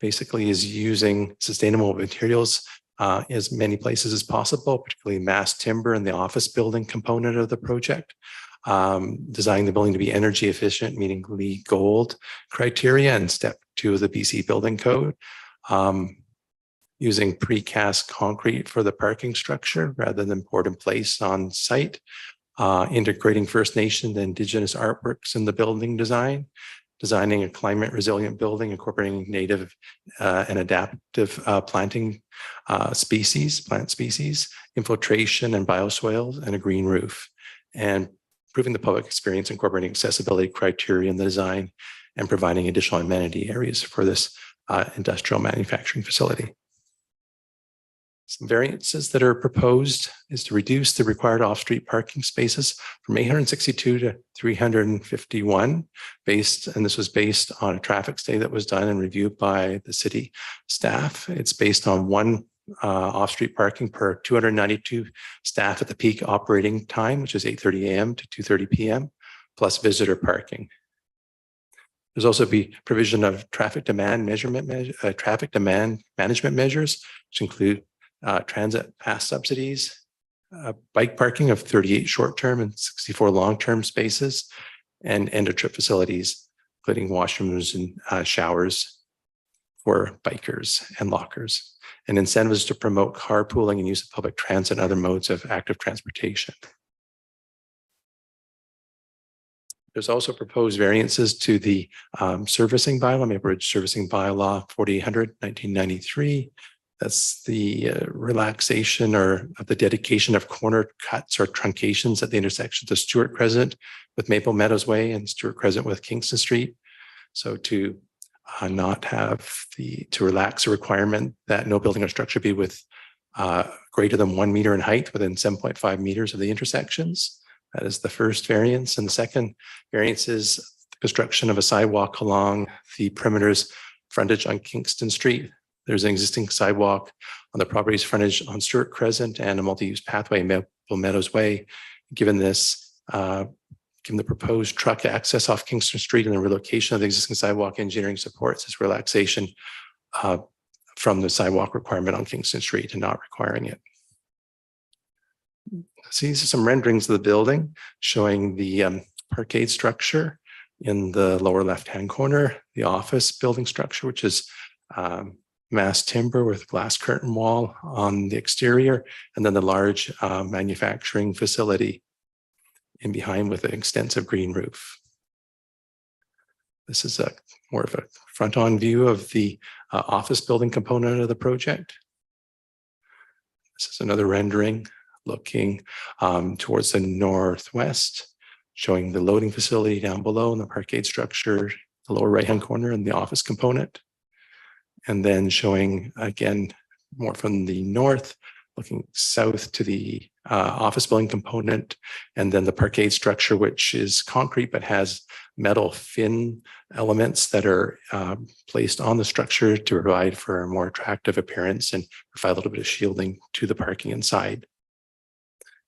basically is using sustainable materials as many places as possible, particularly mass timber in the office building component of the project. Designing the building to be energy efficient, meeting LEED Gold criteria and step 2 of the BC Building Code. Using precast concrete for the parking structure rather than poured in place on site. Integrating First Nation and Indigenous artworks in the building design. Designing a climate resilient building, incorporating native and adaptive plant species, infiltration and bioswales, and a green roof. And improving the public experience, incorporating accessibility criteria in the design, and providing additional amenity areas for this industrial manufacturing facility. Some variances that are proposed is to reduce the required off-street parking spaces from 862 to 351 and this was based on a traffic study that was done and reviewed by the city staff. It's based on 1 off-street parking per 292 staff at the peak operating time, which is 8:30 a.m. to 2:30 p.m., plus visitor parking. There's also be provision of traffic demand management measures, which include transit pass subsidies, bike parking of 38 short-term and 64 long-term spaces, and end-of-trip facilities, including washrooms and showers for bikers and lockers, and incentives to promote carpooling and use of public transit and other modes of active transportation. There's also proposed variances to the servicing bylaw, Maple Ridge Servicing Bylaw 4800, 1993. That's the relaxation or the dedication of corner cuts or truncations at the intersections of Stewart Crescent with Maple Meadows Way and Stewart Crescent with Kingston Street. So to not have to relax a requirement that no building or structure be with greater than 1 meter in height within 7.5 meters of the intersections. That is the first variance. And the second variance is the construction of a sidewalk along the perimeter's frontage on Kingston Street. There's an existing sidewalk on the property's frontage on Stewart Crescent and a multi-use pathway, Maple Meadows Way. Given the proposed truck access off Kingston Street and the relocation of the existing sidewalk, engineering supports this relaxation from the sidewalk requirement on Kingston Street and not requiring it. So these are some renderings of the building showing the parkade structure in the lower left-hand corner, the office building structure, which is mass timber with glass curtain wall on the exterior, and then the large manufacturing facility in behind with an extensive green roof. This is more of a front-on view of the office building component of the project. This is another rendering looking towards the northwest, showing the loading facility down below and the parkade structure, the lower right-hand corner, and the office component. And then showing again more from the north, looking south to the office building component, and then the parkade structure, which is concrete but has metal fin elements that are placed on the structure to provide for a more attractive appearance and provide a little bit of shielding to the parking inside.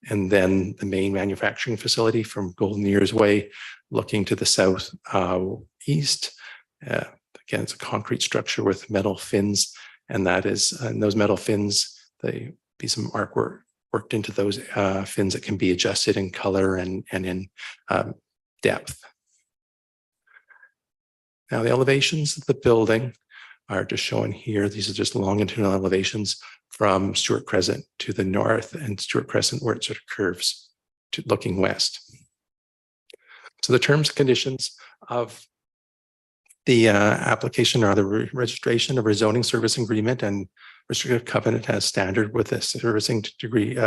And then the main manufacturing facility from Golden Years Way, looking to the south east. Again, it's a concrete structure with metal fins, and that is, and those metal fins, they be some artwork worked into those fins that can be adjusted in color and in depth. Now, the elevations of the building are just shown here. These are just longitudinal elevations from Stewart Crescent to the north and Stewart Crescent where it sort of curves to looking west. So the terms and conditions of the application are the registration of rezoning service agreement and restrictive covenant as standard with a servicing degree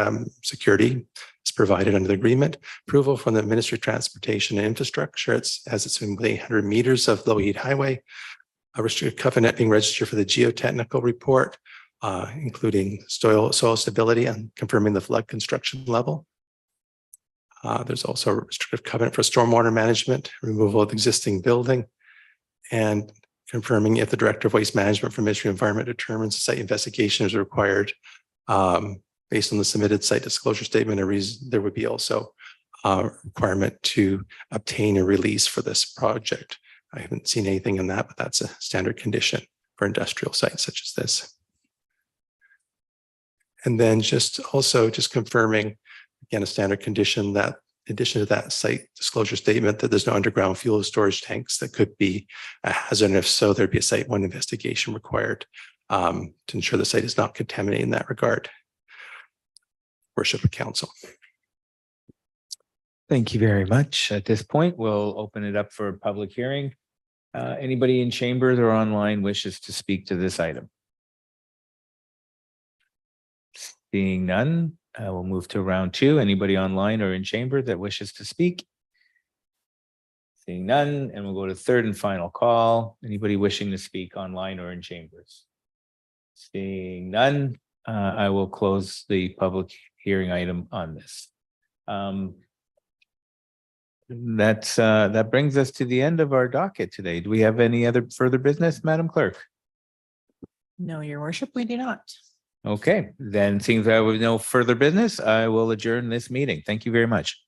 security is provided under the agreement. Approval from the Ministry of Transportation and Infrastructure as it's within 800 meters of Lougheed Highway. A restrictive covenant being registered for the geotechnical report, including soil stability and confirming the flood construction level. There's also a restrictive covenant for stormwater management, removal of existing building, and confirming if the Director of Waste Management from Ministry of Environment determines the site investigation is required based on the submitted site disclosure statement. There would be also a requirement to obtain a release for this project. I haven't seen anything in that, but that's a standard condition for industrial sites such as this. And then just confirming, again, a standard condition that in addition to that site disclosure statement that there's no underground fuel storage tanks that could be a hazard. And if so, there'd be a Site 1 investigation required to ensure the site is not contaminated in that regard. Worship of Council. Thank you very much. At this point, we'll open it up for a public hearing. Anybody in chambers or online wishes to speak to this item? Seeing none, we'll move to round two. Anybody online or in chamber that wishes to speak? Seeing none, and we'll go to third and final call. Anybody wishing to speak online or in chambers? Seeing none, I will close the public hearing item on this. That brings us to the end of our docket today. Do we have any other further business, Madam Clerk? No, Your Worship, we do not. Okay, then seeing that with no further business, I will adjourn this meeting. Thank you very much.